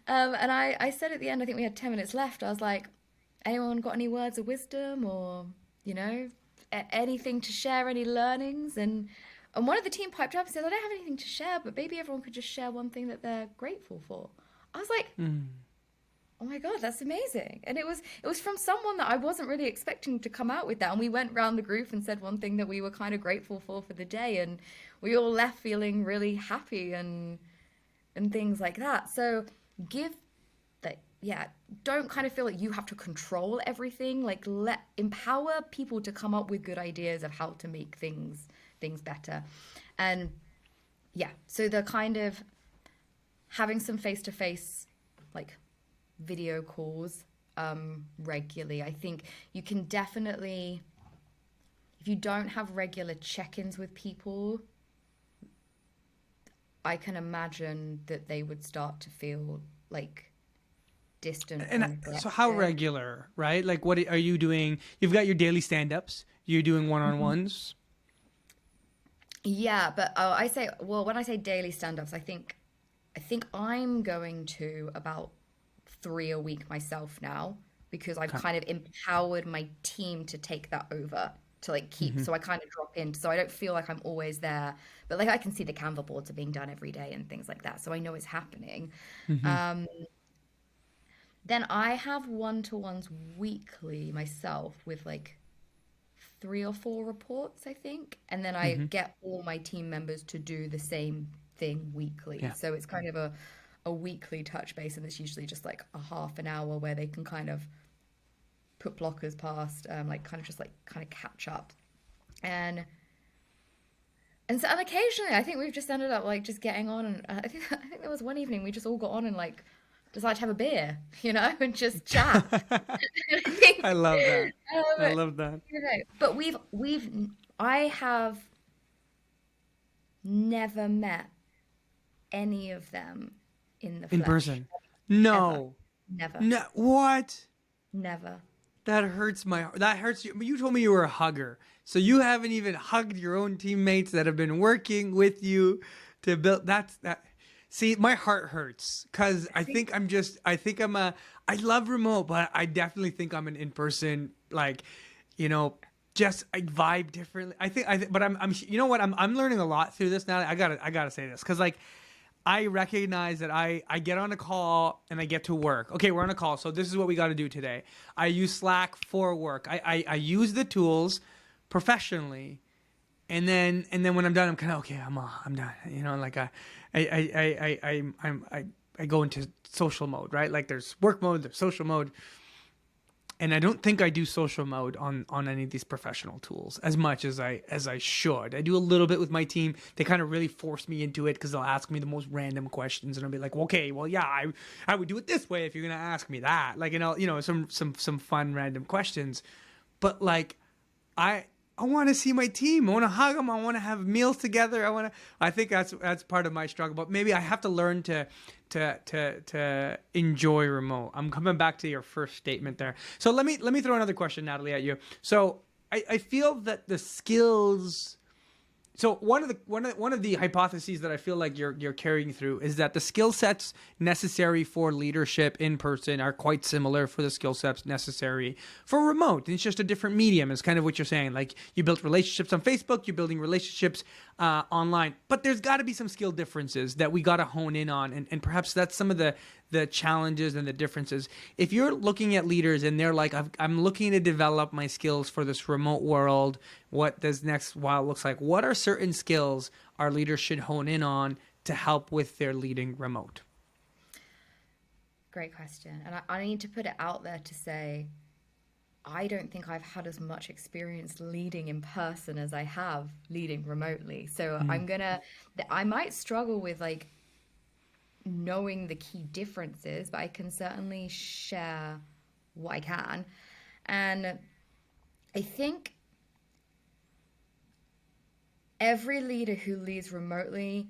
Speaker 1: and I said at the end, I think we had 10 minutes left. I was like, anyone got any words of wisdom, or you know anything to share, any learnings? And one of the team piped up and said, I don't have anything to share, but maybe everyone could just share one thing that they're grateful for. I was like,
Speaker 2: Hmm.
Speaker 1: oh my God, that's amazing. And it was from someone that I wasn't really expecting to come out with that. And we went around the group and said one thing that we were kind of grateful for the day. And we all left feeling really happy and things like that. So give that, yeah, don't kind of feel like you have to control everything. Like let empower people to come up with good ideas of how to make things better. And yeah, so the kind of having some face to face like video calls regularly. I think you can definitely, if you don't have regular check-ins with people, I can imagine that they would start to feel like distant
Speaker 2: And
Speaker 1: and
Speaker 2: so how
Speaker 1: neglected.
Speaker 2: regular, right? Like what are you doing? You've got your daily stand-ups. You're doing one-on-ones.
Speaker 1: Yeah, but I say, well, when I say daily stand-ups, I think I'm going to about 3 a week myself now because I've
Speaker 2: Okay.
Speaker 1: kind of empowered my team to take that over to like keep.
Speaker 2: Hmm.
Speaker 1: So I kind of drop in, so I don't feel like I'm always there, but like I can see the Canva boards are being done every day and things like that, so I know it's happening.
Speaker 2: Hmm.
Speaker 1: Um, then I have one-to-ones weekly myself with like 3 or 4 reports, I think. And then I
Speaker 2: Hmm.
Speaker 1: get all my team members to do the same thing weekly.
Speaker 2: Yeah.
Speaker 1: So it's kind of a weekly touch base, and it's usually just like a half an hour where they can kind of put blockers past, like kind of just like kind of catch up. And and occasionally I think we've just ended up like just getting on, and I think there was one evening we just all got on and like decided to have a beer, and just chat. I think,
Speaker 2: I love that. I
Speaker 1: um,
Speaker 2: love that.
Speaker 1: but I have never met any of them in the
Speaker 2: In
Speaker 1: flesh.
Speaker 2: person.
Speaker 1: Ever.
Speaker 2: No.
Speaker 1: Never.
Speaker 2: No. What?
Speaker 1: Never.
Speaker 2: That hurts my heart. That hurts you. You told me you were a hugger. So you haven't even hugged your own teammates that have been working with you to build that. See, my heart hurts cuz
Speaker 1: See,
Speaker 2: I think I love remote, but I definitely think I'm an in-person like, you know, just I vibe differently. But I'm you know what? I'm learning a lot through this now. I got to say this cuz like I recognize that I get on a call and I get to work. Okay, we're on a call, so this is what we got to do today. I use Slack for work. I use the tools professionally, and then when I'm done, I'm kind of okay. I'm done. Like I go into social mode, right? Like there's work mode, there's social mode, and I don't think I do social mode on any of these professional tools as much as I should. I do a little bit with my team. They kind of really force me into it because they'll ask me the most random questions, and I'll be like, well, okay, well, yeah, I would do it this way if you're gonna ask me that, like some fun random questions, but like I I want to see my team. I want to hug them. I want to have meals together. I think that's part of my struggle. But maybe I have to learn to enjoy remote. I'm coming back to your first statement there. So let me throw another question, Natalie, at you. So I feel that the skills. So one of the hypotheses that I feel like you're carrying through is that the skill sets necessary for leadership in person are quite similar for the skill sets necessary for remote. It's just a different medium. Is kind of what you're saying. Like you built relationships on Facebook, you're building relationships online, but there's got to be some skill differences that we got to hone in on, and perhaps that's some of the challenges and the differences. If you're looking at leaders and they're like, I'm looking to develop my skills for this remote world, what this next while looks like, what are certain skills our leaders should hone in on to help with their leading remote?
Speaker 1: great question. And I need to put it out there to say, I don't think I've had as much experience leading in person as I have leading remotely. So
Speaker 2: Mm.
Speaker 1: I might struggle with like knowing the key differences, but I can certainly share what I can. And I think every leader who leads remotely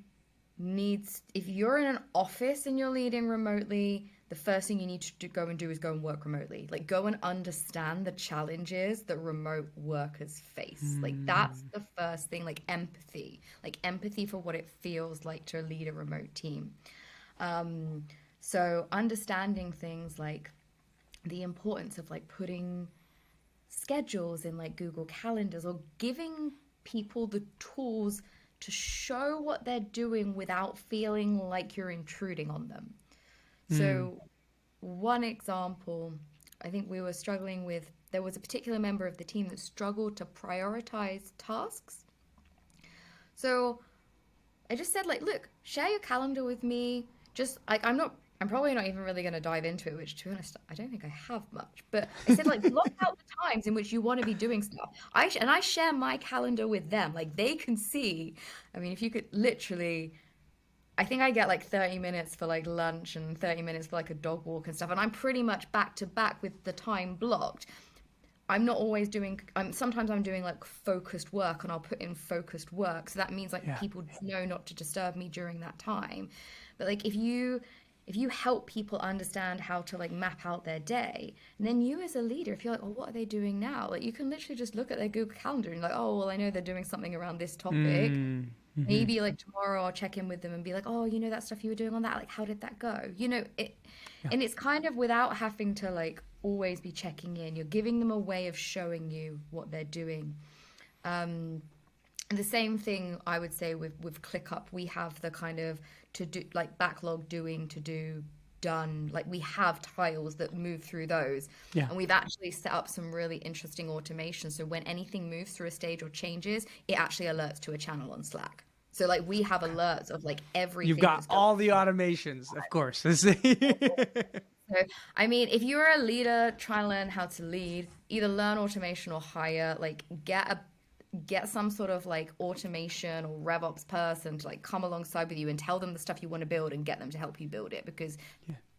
Speaker 1: needs, if you're in an office and you're leading remotely, the first thing you need to go and do is go and work remotely. Like go and understand the challenges that remote workers face. Like that's
Speaker 2: Mm.
Speaker 1: the first thing, like empathy for what it feels like to lead a remote team. Um, so understanding things like the importance of like putting schedules in like Google Calendars or giving people the tools to show what they're doing without feeling like you're intruding on them.
Speaker 2: Mm.
Speaker 1: So one example, I think we were struggling with, there was a particular member of the team that struggled to prioritize tasks. So I just said, like, look, share your calendar with me. Just like, I'm probably not even really going to dive into it, which to be honest, I don't think I have much. But I said, like, block out the times in which you want to be doing stuff. And I share my calendar with them. Like, they can see. I mean, if you could literally, I think I get like 30 minutes for like lunch and 30 minutes for like a dog walk and stuff. And I'm pretty much back to back with the time blocked. I'm not always doing, sometimes I'm doing like focused work, and I'll put in focused work. So that means like
Speaker 2: Yeah.
Speaker 1: people know not to disturb me during that time. But like if you help people understand how to like map out their day, and then you as a leader, if you're like, well, what are they doing now? Like you can literally just look at their Google Calendar and like, oh, well, I know they're doing something around this topic.
Speaker 2: Mm-hmm.
Speaker 1: Maybe like tomorrow I'll check in with them and be like, oh, that stuff you were doing on that, like how did that go? It,
Speaker 2: Yeah.
Speaker 1: and it's kind of without having to like always be checking in. You're giving them a way of showing you what they're doing. And the same thing I would say with ClickUp, we have the kind of to do like backlog, doing, to do, done. Like we have tiles that move through those.
Speaker 2: Yeah.
Speaker 1: And we've actually set up some really interesting automation. So when anything moves through a stage or changes, it actually alerts to a channel on Slack. So like we have alerts of like everything.
Speaker 2: You've got
Speaker 1: that's going
Speaker 2: all the automations, of course.
Speaker 1: So, I mean, if you're a leader trying to learn how to lead, either learn automation or hire, like get some sort of like automation or RevOps person to like come alongside with you and tell them the stuff you want to build and get them to help you build it, because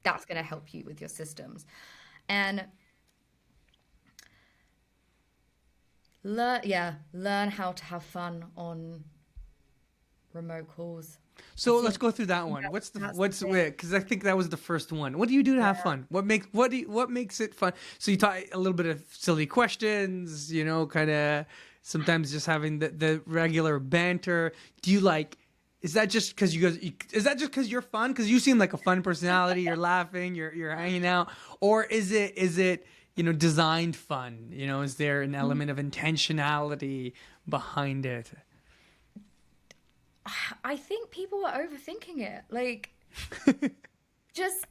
Speaker 1: that's going to help you with your systems. And learn how to have fun on remote calls.
Speaker 2: So let's go through that one. What's because I think that was the first one. What do you do to have fun? What makes it fun? So you talk a little bit of silly questions, kind of sometimes just having the regular banter. Do you like? Is that just because is that just because you're fun? Because you seem like a fun personality. You're laughing. You're hanging out. Or is it designed fun? Is there an element of intentionality behind it?
Speaker 1: I think people are overthinking it. Like, just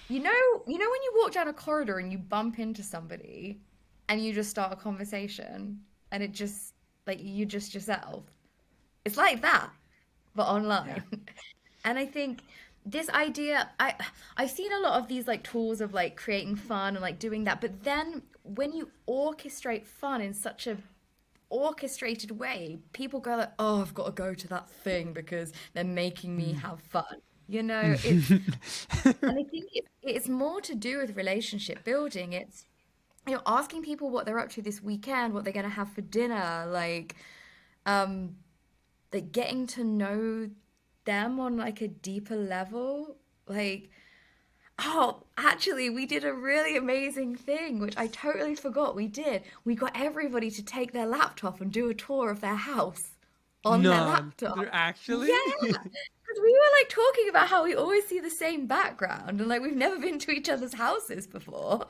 Speaker 1: when you walk down a corridor and you bump into somebody, and you just start a conversation, and it just like you just yourself. It's like that, but online.
Speaker 2: Yeah.
Speaker 1: And I think this idea, I've seen a lot of these like tools of like creating fun and like doing that, but then when you orchestrate fun in such a orchestrated way, people go like, oh, I've got to go to that thing because they're making me have fun. It's and I think it's more to do with relationship building. It's asking people what they're up to this weekend, what they're going to have for dinner, like getting to know them on like a deeper level. Like, oh, actually, we did a really amazing thing, which I totally forgot we did. We got everybody to take their laptop and do a tour of their house on their laptop.
Speaker 2: Actually?
Speaker 1: Yeah, because we were like talking about how we always see the same background and like we've never been to each other's houses before.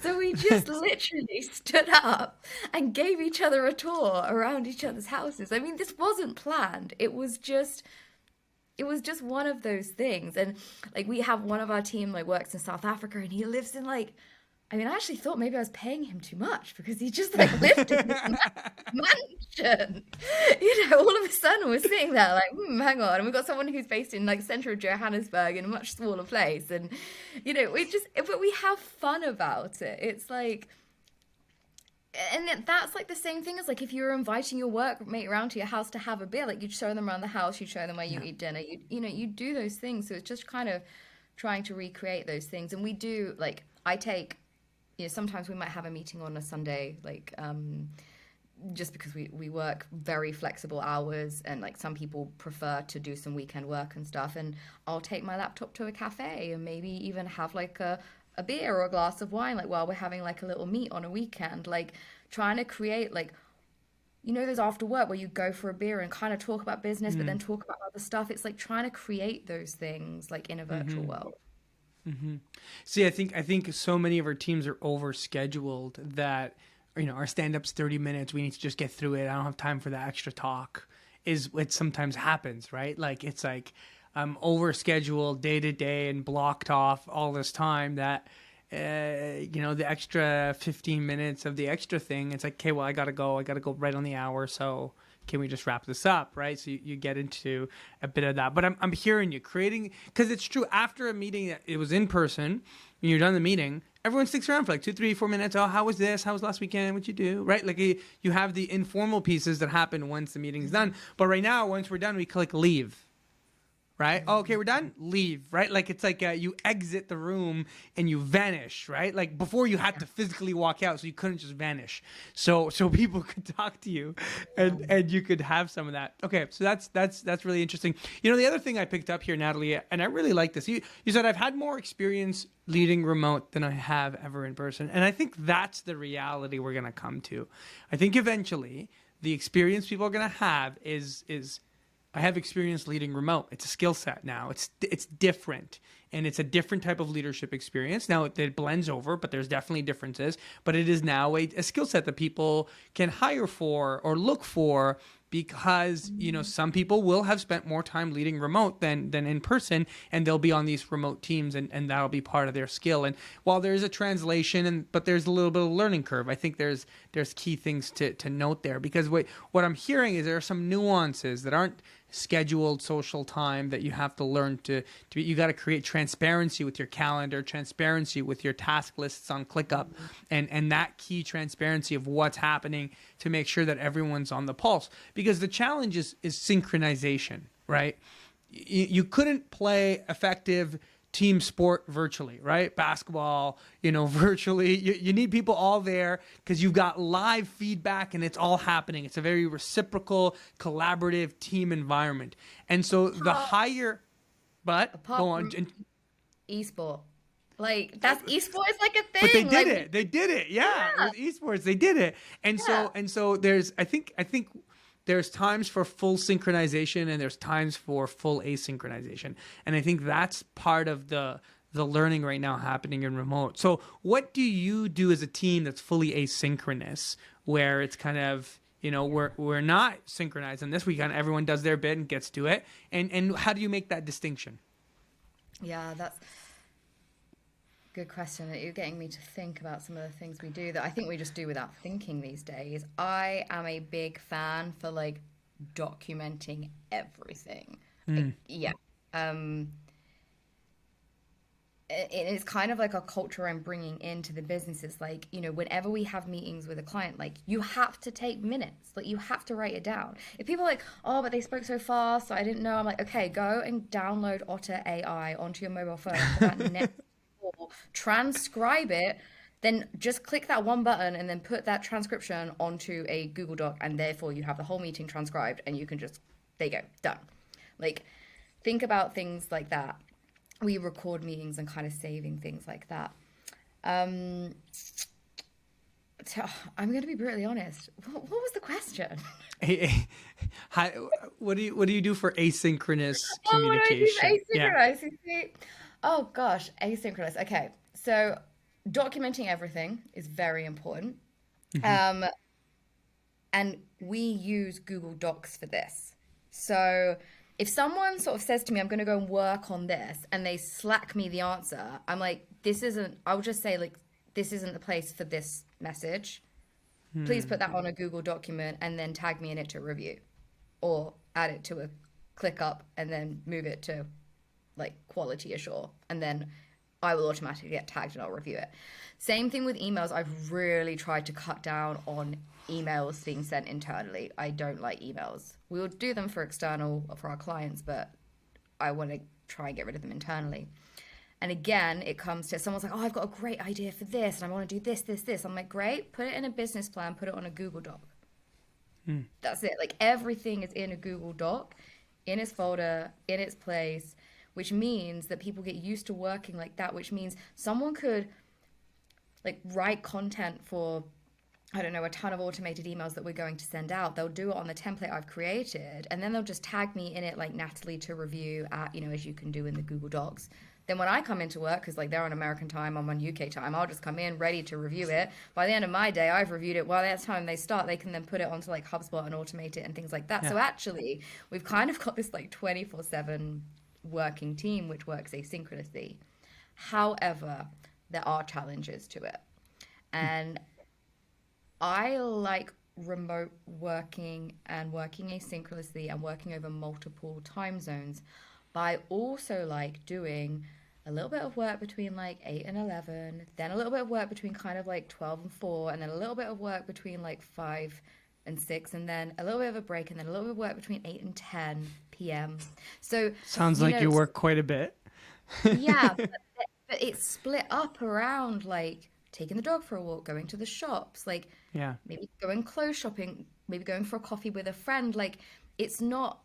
Speaker 1: So we just literally stood up and gave each other a tour around each other's houses. I mean, this wasn't planned. It was just one of those things. And like we have one of our team like works in South Africa, and he lives in like, I mean, I actually thought maybe I was paying him too much because he just like lived in this mansion. All of a sudden we're sitting there like, hang on. And we've got someone who's based in like center of Johannesburg in a much smaller place. And, but we have fun about it. It's like, and that's like the same thing as like if you were inviting your workmate around to your house to have a beer, like you'd show them around the house, you'd show them where you eat dinner, you do those things. So it's just kind of trying to recreate those things. And we do like, I take, sometimes we might have a meeting on a Sunday, like just because we work very flexible hours, and like some people prefer to do some weekend work and stuff, and I'll take my laptop to a cafe and maybe even have like a beer or a glass of wine, like while we're having like a little meet on a weekend, like trying to create like, those after work where you go for a beer and kind of talk about business, but then talk about other stuff. It's like trying to create those things like in a virtual world.
Speaker 2: Mm-hmm. See, I think so many of our teams are overscheduled that, our stand-up's 30 minutes. We need to just get through it. I don't have time for that extra talk. Is what sometimes happens, right? Like it's like, overscheduled day to day and blocked off all this time that, the extra 15 minutes of the extra thing, it's like, okay, well, I got to go right on the hour. So can we just wrap this up? Right. So you get into a bit of that, but I'm hearing you creating, because it's true, after a meeting that it was in person, when you're done the meeting, everyone sticks around for like 2, 3, 4 minutes. Oh, how was this? How was last weekend? What'd you do? Right? Like you have the informal pieces that happen once the meeting's done. But right now, once we're done, we click leave. Right? Oh, okay, we're done. Leave. Right? Like it's like you exit the room and you vanish. Right? Like before, you had to physically walk out, so you couldn't just vanish. So people could talk to you, and you could have some of that. Okay, so that's really interesting. The other thing I picked up here, Natalie, and I really like this. You said I've had more experience leading remote than I have ever in person, and I think that's the reality we're gonna come to. I think eventually the experience people are gonna have is I have experience leading remote. It's a skill set now. It's different, and it's a different type of leadership experience. Now it blends over, but there's definitely differences. But it is now a skill set that people can hire for or look for, because some people will have spent more time leading remote than in person, and they'll be on these remote teams, and that'll be part of their skill. And while there's a translation, but there's a little bit of a learning curve, I think there's key things to note there, because what I'm hearing is there are some nuances that aren't scheduled social time that you have to learn to you got to create transparency with your calendar, transparency with your task lists on ClickUp, and that key transparency of what's happening to make sure that everyone's on the pulse, because the challenge is synchronization, right? You couldn't play effective team sport virtually, right? Basketball, virtually. You need people all there because you've got live feedback and it's all happening. It's a very reciprocal, collaborative team environment. And so the higher, but go on.
Speaker 1: Esport. Like that's esport is like a thing.
Speaker 2: But they did it. They did it. Yeah. With esports, they did it. And so there's, I think there's times for full synchronization and there's times for full asynchronization. And I think that's part of the learning right now happening in remote. So what do you do as a team that's fully asynchronous, where it's kind of, we're not synchronized on this weekend, everyone does their bit and gets to it. And how do you make that distinction?
Speaker 1: Yeah, that's good question. You're getting me to think about some of the things we do that I think we just do without thinking these days. I am a big fan for like documenting everything. It is kind of like a culture I'm bringing into the businesses. Like, whenever we have meetings with a client, like you have to take minutes, like you have to write it down. If people are like, oh, but they spoke so fast, so I didn't know. I'm like, okay, go and download Otter AI onto your mobile phone for that next call, transcribe it, then just click that one button and then put that transcription onto a Google Doc, and therefore you have the whole meeting transcribed and you can just, there you go, done. Like, think about things like that. We record meetings and kind of saving things like that. So I'm going to be brutally honest. What was the question?
Speaker 2: What do you do for asynchronous communication?
Speaker 1: What do I do for asynchronous? Yeah. Oh gosh, asynchronous. Okay, so documenting everything is very important. Mm-hmm. And we use Google Docs for this. So if someone sort of says to me, I'm going to go and work on this, and they Slack me the answer, I'm like, I'll just say, like, this isn't the place for this message. Please put that on a Google document and then tag me in it to review, or add it to a ClickUp and then move it to like quality assure. And then I will automatically get tagged and I'll review it. Same thing with emails. I've really tried to cut down on emails being sent internally. I don't like emails. We will do them for our clients, but I want to try and get rid of them internally. And again, it comes to someone's like, oh, I've got a great idea for this, and I want to do this, this, this. I'm like, great, put it in a business plan, put it on a Google Doc. That's it. Like, everything is in a Google Doc, in its folder, in its place, which means that people get used to working like that, which means someone could like write content for, I don't know, a ton of automated emails that we're going to send out. They'll do it on the template I've created, and then they'll just tag me in it, like Natalie to review at, as you can do in the Google Docs. Then when I come into work, because like they're on American time, I'm on UK time, I'll just come in ready to review it. By the end of my day, I've reviewed it. By the time they start, they can then put it onto like HubSpot and automate it and things like that. Yeah. So actually, we've kind of got this like 24/7 working team which works asynchronously. However, there are challenges to it. And I like remote working and working asynchronously and working over multiple time zones. But I also like doing a little bit of work between like 8 and 11, then a little bit of work between kind of like 12 and 4, and then a little bit of work between like 5 and 6, and then a little bit of a break, and then a little bit of work between 8 and 10 p.m. So,
Speaker 2: Sounds like you work quite a bit.
Speaker 1: yeah, but it's split up around like taking the dog for a walk, going to the shops, like
Speaker 2: Yeah.
Speaker 1: maybe going clothes shopping, maybe going for a coffee with a friend. Like it's not,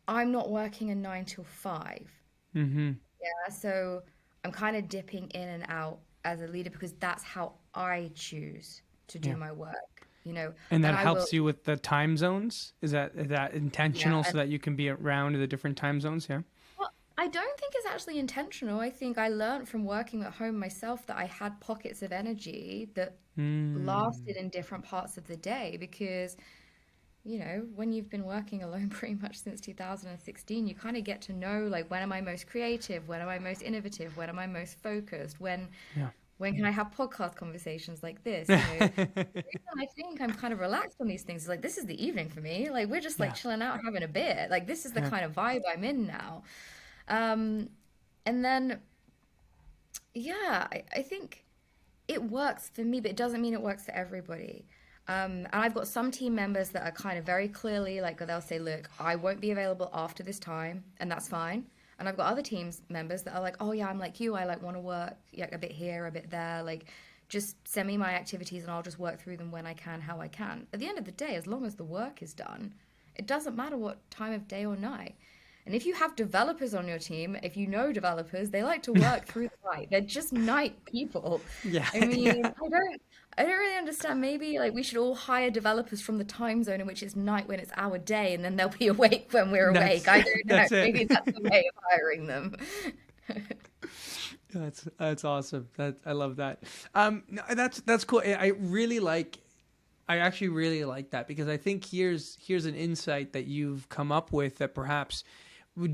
Speaker 1: I'm not working a 9 till 5.
Speaker 2: Mm-hmm.
Speaker 1: Yeah. So I'm kind of dipping in and out as a leader because that's how I choose to do
Speaker 2: Yeah.
Speaker 1: my work, you know,
Speaker 2: And that
Speaker 1: and I will,
Speaker 2: helps you with the time zones? Is that
Speaker 1: yeah.
Speaker 2: intentional so that you can be around the different time zones? Yeah.
Speaker 1: Well, I don't think it's actually intentional. I think I learned from working at home myself that I had pockets of energy that
Speaker 2: Mm.
Speaker 1: lasted in different parts of the day because, you know, when you've been working alone pretty much since 2016, you kind of get to know like when am I most creative, when am I most innovative, when am I most focused,
Speaker 2: Yeah.
Speaker 1: when can I have podcast conversations like this, you know. The reason I think I'm kind of relaxed on these things is like this is the evening for me. Like we're just like
Speaker 2: Yeah.
Speaker 1: chilling out having a beer. Like this is the
Speaker 2: Yeah.
Speaker 1: kind of vibe I'm in now. Um, and then, yeah, I think it works for me, but it doesn't mean it works for everybody. And I've got some team members that are kind of very clearly like, they'll say, look, I won't be available after this time, and that's fine. And I've got other teams members that are like, oh yeah, I'm like you. I like want to work yeah, a bit here, a bit there. Like, just send me my activities and I'll just work through them when I can, how I can. At the end of the day, as long as the work is done, it doesn't matter what time of day or night. And if you have developers on your team, if you know developers, they like to work through the night. They're just night people.
Speaker 2: Yeah.
Speaker 1: I mean,
Speaker 2: Yeah.
Speaker 1: I don't really understand. Maybe like we should all hire developers from the time zone in which it's night when it's our day, and then they'll be awake when we're
Speaker 2: That's
Speaker 1: awake. I don't know.
Speaker 2: that's it.
Speaker 1: Maybe that's the way of hiring them.
Speaker 2: That's awesome. I love that. No, that's cool. I actually really like that because I think here's an insight that you've come up with that perhaps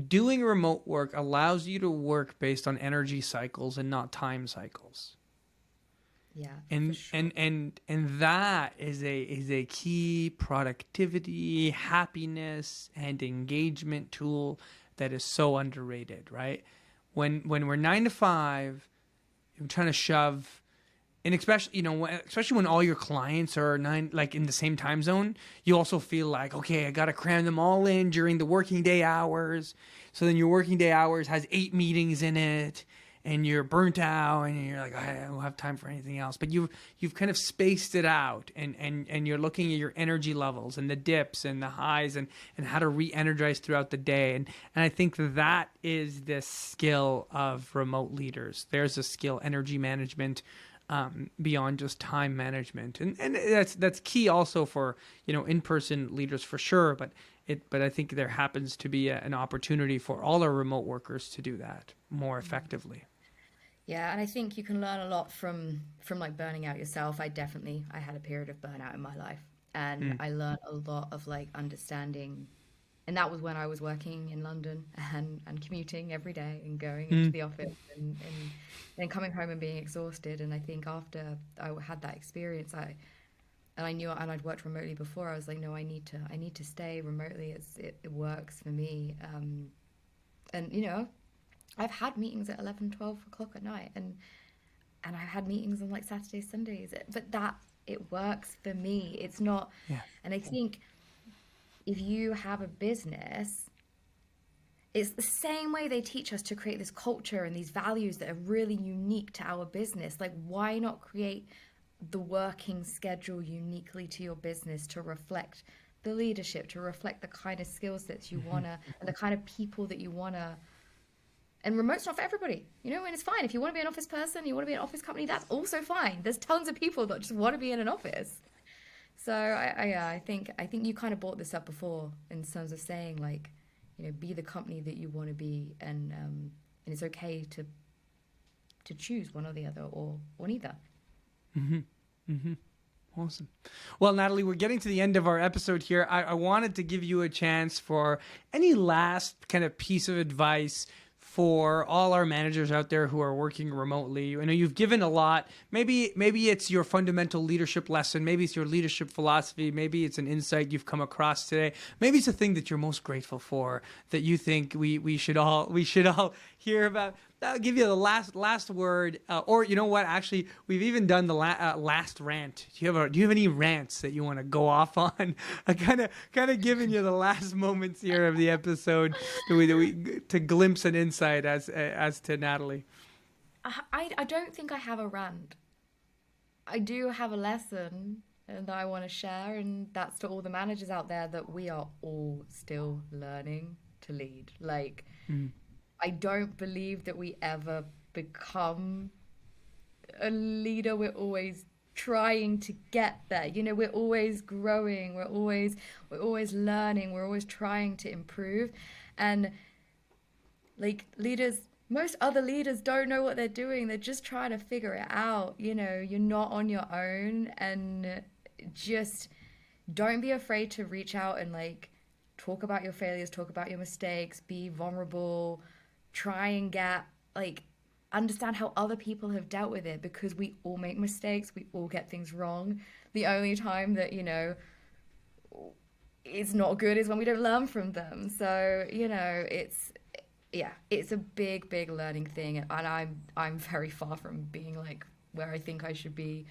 Speaker 2: doing remote work allows you to work based on energy cycles and not time cycles.
Speaker 1: Yeah, for
Speaker 2: And
Speaker 1: sure.
Speaker 2: and that is a key productivity, happiness, and engagement tool that is so underrated, right? When we're 9 to 5, I'm trying to shove, and especially especially when all your clients are nine like in the same time zone, you also feel like, okay, I got to cram them all in during the working day hours. So then your working day hours has 8 meetings in it, and you're burnt out, and you're like, I don't have time for anything else. But you've kind of spaced it out, and you're looking at your energy levels and the dips and the highs, and how to re-energize throughout the day. And I think that is the skill of remote leaders. There's a skill, energy management, beyond just time management, and that's key also for in-person leaders for sure. But I think there happens to be an opportunity for all our remote workers to do that more effectively.
Speaker 1: Yeah, and I think you can learn a lot from like burning out yourself. I had a period of burnout in my life, and
Speaker 2: Mm,
Speaker 1: I learned a lot of like understanding. And that was when I was working in London and commuting every day and going into
Speaker 2: mm,
Speaker 1: the office and then coming home and being exhausted. And I think after I had that experience, I knew, and I'd worked remotely before. I was like, no, I need to stay remotely. It works for me. And I've had meetings at 11, 12 o'clock at night, and I've had meetings on like Saturdays, Sundays. But that it works for me. It's not,
Speaker 2: yeah.
Speaker 1: and I think if you have a business, it's the same way they teach us to create this culture and these values that are really unique to our business. Like, why not create the working schedule uniquely to your business to reflect the leadership, to reflect the kind of skill sets you
Speaker 2: Hmm.
Speaker 1: want to, and the kind of people that you want to. And remote's not for everybody, and it's fine. If you want to be an office person, you want to be an office company, that's also fine. There's tons of people that just want to be in an office. So I think you kind of brought this up before in terms of saying like, be the company that you want to be, and it's okay to choose one or the other or neither.
Speaker 2: Hmm. Hmm. Awesome. Well, Natalie, we're getting to the end of our episode here. I wanted to give you a chance for any last kind of piece of advice for all our managers out there who are working remotely. I know you've given a lot. Maybe it's your fundamental leadership lesson. Maybe it's your leadership philosophy. Maybe it's an insight you've come across today. Maybe it's a thing that you're most grateful for that you think we should all hear about. I'll give you the last word, or you know what? Actually, we've even done the last rant. Do you have any rants that you want to go off on? I kind of giving you the last moments here of the episode to glimpse an insight as to Natalie.
Speaker 1: I don't think I have a rant. I do have a lesson that I want to share, and that's to all the managers out there that we are all still learning to lead. Like. I don't believe that we ever become a leader. We're always trying to get there. You know, we're always growing. We're always learning. We're always trying to improve. And like leaders, most other leaders don't know what they're doing. They're just trying to figure it out. You know, you're not on your own, and just don't be afraid to reach out and like talk about your failures, talk about your mistakes, be vulnerable. Try and understand how other people have dealt with it, because we all make mistakes. We all get things wrong. The only time that, you know, it's not good is when we don't learn from them. So, you know, it's a big, big learning thing. And I'm very far from being like where I think I should be.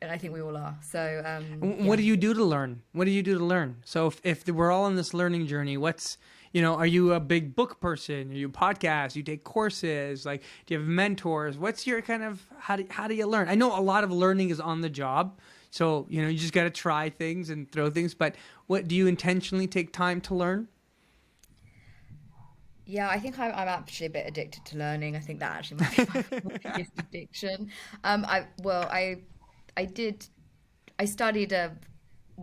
Speaker 1: And I think we all are. So,
Speaker 2: what do you do to learn? What do you do to learn? So if we're all on this learning journey, are you a big book person? Are you podcast? You take courses? Like, do you have mentors? What's your kind of, how do you learn? I know a lot of learning is on the job. So, you know, you just got to try things and throw things. But what do you intentionally take time to learn?
Speaker 1: Yeah, I think I'm actually a bit addicted to learning. I think that actually might be my biggest addiction. I studied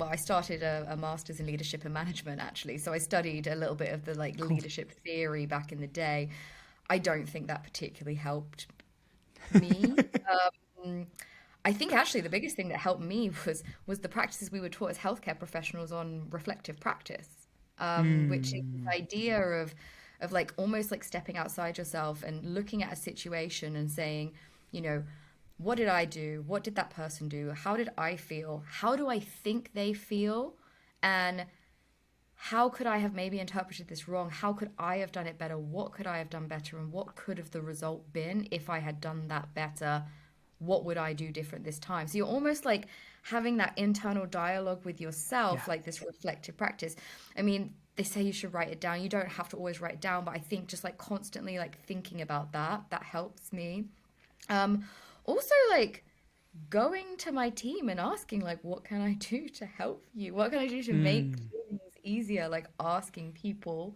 Speaker 1: I started a master's in leadership and management, actually. So I studied a little bit of the like leadership theory back in the day. I don't think that particularly helped me. I think actually the biggest thing that helped me was the practices we were taught as healthcare professionals on reflective practice, which is this idea of like almost like stepping outside yourself and looking at a situation and saying, you know, what did I do? What did that person do? How did I feel? How do I think they feel? And how could I have maybe interpreted this wrong? How could I have done it better? What could I have done better? And what could have the result been if I had done that better? What would I do different this time? So you're almost like having that internal dialogue with yourself, like this reflective practice. I mean, they say you should write it down. You don't have to always write it down, but I think just like constantly like thinking about that helps me. Also, like going to my team and asking, like, what can I do to help you? What can I do to make things easier? Like asking people,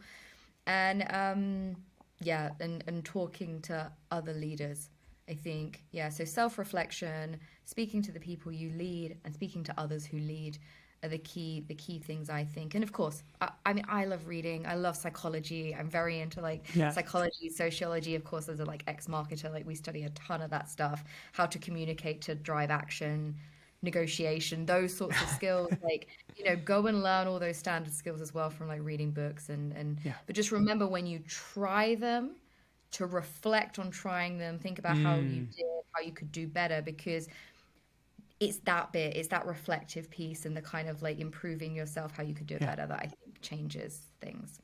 Speaker 1: and and talking to other leaders. I think, so self-reflection, speaking to the people you lead, and speaking to others who lead are the key things, I think. And of course, I mean, I love reading. I love psychology. I'm very into psychology, sociology. Of course, as a like ex-marketer, like we study a ton of that stuff, how to communicate to drive action, negotiation, those sorts of skills. Like, you know, go and learn all those standard skills as well from like reading books but just remember, when you try them, to reflect on trying them, think about how you did, how you could do better, because it's that reflective piece and the kind of like improving yourself, how you could do it better, that I think changes things.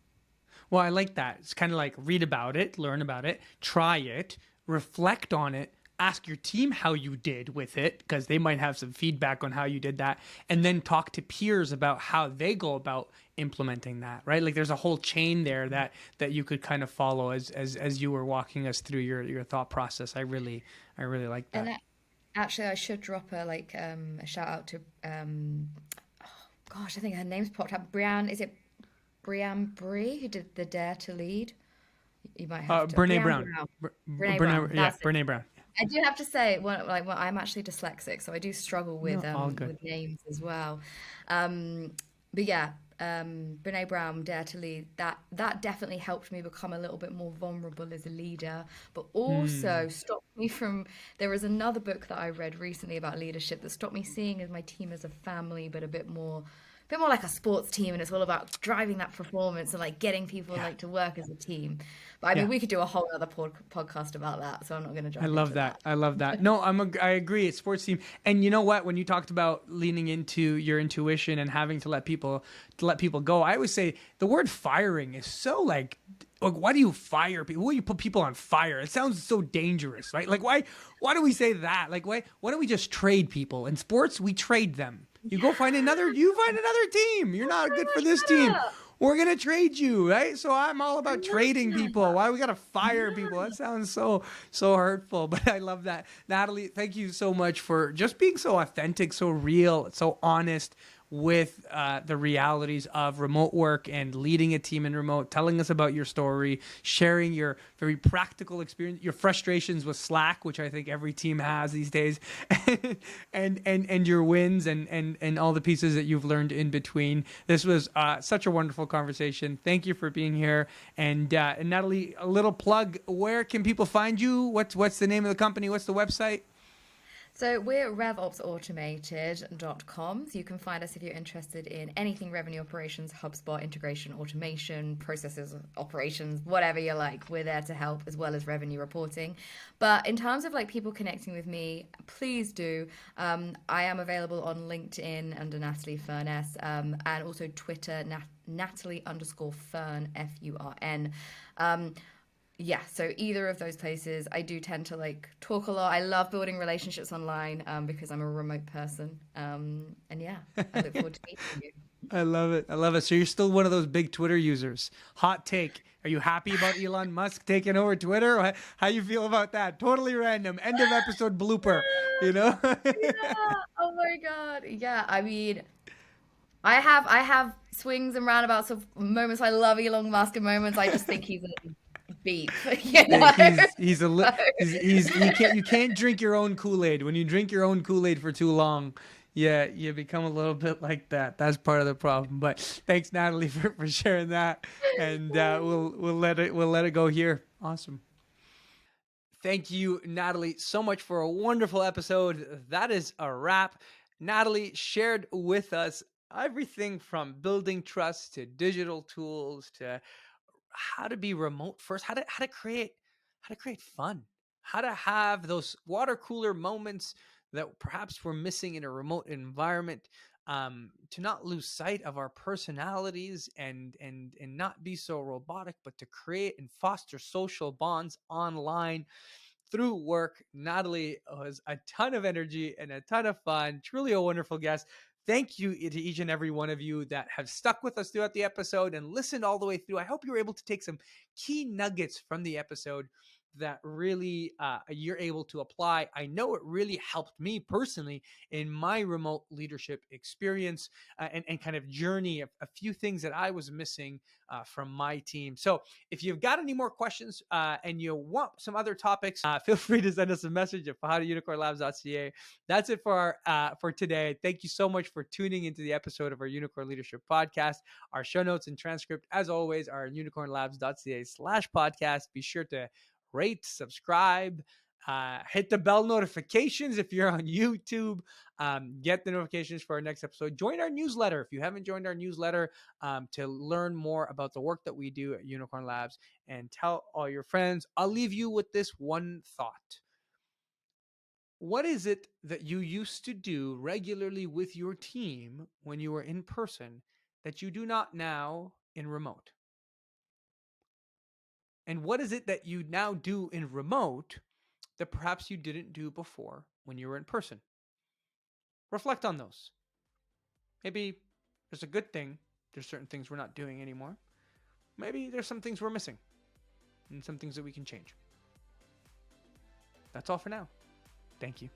Speaker 2: Well, I like that. It's kind of like read about it, learn about it, try it, reflect on it, ask your team how you did with it, because they might have some feedback on how you did that, and then talk to peers about how they go about implementing that, right? Like there's a whole chain there that you could kind of follow as you were walking us through your thought process. I really like that.
Speaker 1: And actually, I should drop a shout out to I think her name's popped up. Brianne Bree, who did the Dare to Lead? You might have to.
Speaker 2: Brene Brown.
Speaker 1: Brene
Speaker 2: Brown.
Speaker 1: I do have to say, I'm actually dyslexic, so I do struggle with names as well. But yeah, Brene Brown, Dare to Lead, that definitely helped me become a little bit more vulnerable as a leader, but also stop me from there was another book that I read recently about leadership that stopped me seeing as my team as a family, but a bit more like a sports team, and it's all about driving that performance and like getting people
Speaker 2: Yeah.
Speaker 1: like to work as a team. But I
Speaker 2: Yeah.
Speaker 1: mean, we could do a whole other podcast about that, so I'm not going to
Speaker 2: I
Speaker 1: jump
Speaker 2: love
Speaker 1: into
Speaker 2: that.
Speaker 1: that.
Speaker 2: I love that. No, I agree. It's sports team. And you know what? When you talked about leaning into your intuition and having to let people go, I always say the word firing is so like why do you fire people? Why do you put people on fire? It sounds so dangerous, right? Like why do we say that? Like why don't we just trade people? In sports, we trade them. You go find another team. You're not good for this team.
Speaker 1: Better.
Speaker 2: We're gonna trade you, right? So I'm all
Speaker 1: I
Speaker 2: about
Speaker 1: love
Speaker 2: trading people.
Speaker 1: that.
Speaker 2: Why we gotta fire people?
Speaker 1: Yeah.
Speaker 2: That sounds so hurtful, but I love that. Natalie, thank you so much for just being so authentic, so real, so honest with the realities of remote work and leading a team in remote, telling us about your story, sharing your very practical experience, your frustrations with Slack, which I think every team has these days, and your wins and all the pieces that you've learned in between. This was such a wonderful conversation. Thank you for being here. And Natalie, a little plug. Where can people find you? What's the name of the company? What's the website?
Speaker 1: So we're RevOpsAutomated.com. So you can find us if you're interested in anything revenue operations, HubSpot, integration, automation, processes, operations, whatever you like. We're there to help as well as revenue reporting. But in terms of like people connecting with me, please do. I am available on LinkedIn under Natalie Furness, and also Twitter, Natalie_Fern, Furn. Yeah, so either of those places, I do tend to like talk a lot. I love building relationships online because I'm a remote person. And yeah, I look forward to meeting you.
Speaker 2: I love it. I love it. So you're still one of those big Twitter users. Hot take. Are you happy about Elon Musk taking over Twitter? How you feel about that? Totally random. End of episode blooper. You know?
Speaker 1: Yeah. Oh my God. Yeah. I mean, I have swings and roundabouts of moments. I love Elon Musk and moments I just think he's a beep. You know.
Speaker 2: He's a
Speaker 1: So,
Speaker 2: he's you can't drink your own Kool-Aid. When you drink your own Kool-Aid for too long, yeah, you become a little bit like that. That's part of the problem. But thanks, Natalie, for sharing that, and we'll let it go here. Awesome. Thank you, Natalie, so much for a wonderful episode. That is a wrap. Natalie shared with us everything from building trust to digital tools to how to be remote first, how to create fun, how to have those water cooler moments that perhaps we're missing in a remote environment, to not lose sight of our personalities and not be so robotic, but to create and foster social bonds online through work. Natalie was a ton of energy and a ton of fun. Truly a wonderful guest. Thank you to each and every one of you that have stuck with us throughout the episode and listened all the way through. I hope you were able to take some key nuggets from the episode that really you're able to apply. I know it really helped me personally in my remote leadership experience, and kind of journey, a few things that I was missing from my team. So if you've got any more questions and you want some other topics, feel free to send us a message at howtounicornlabs.ca. That's it for today. Thank you so much for tuning into the episode of our Unicorn Leadership Podcast. Our show notes and transcript, as always, are unicornlabs.ca/podcast. Be sure to rate, subscribe, hit the bell notifications if you're on YouTube. Get the notifications for our next episode. Join our newsletter if you haven't joined our newsletter, to learn more about the work that we do at Unicorn Labs, and tell all your friends. I'll leave you with this one thought. What is it that you used to do regularly with your team when you were in person that you do not now in remote? And what is it that you now do in remote that perhaps you didn't do before when you were in person? Reflect on those. Maybe there's a good thing. There's certain things we're not doing anymore. Maybe there's some things we're missing and some things that we can change. That's all for now. Thank you.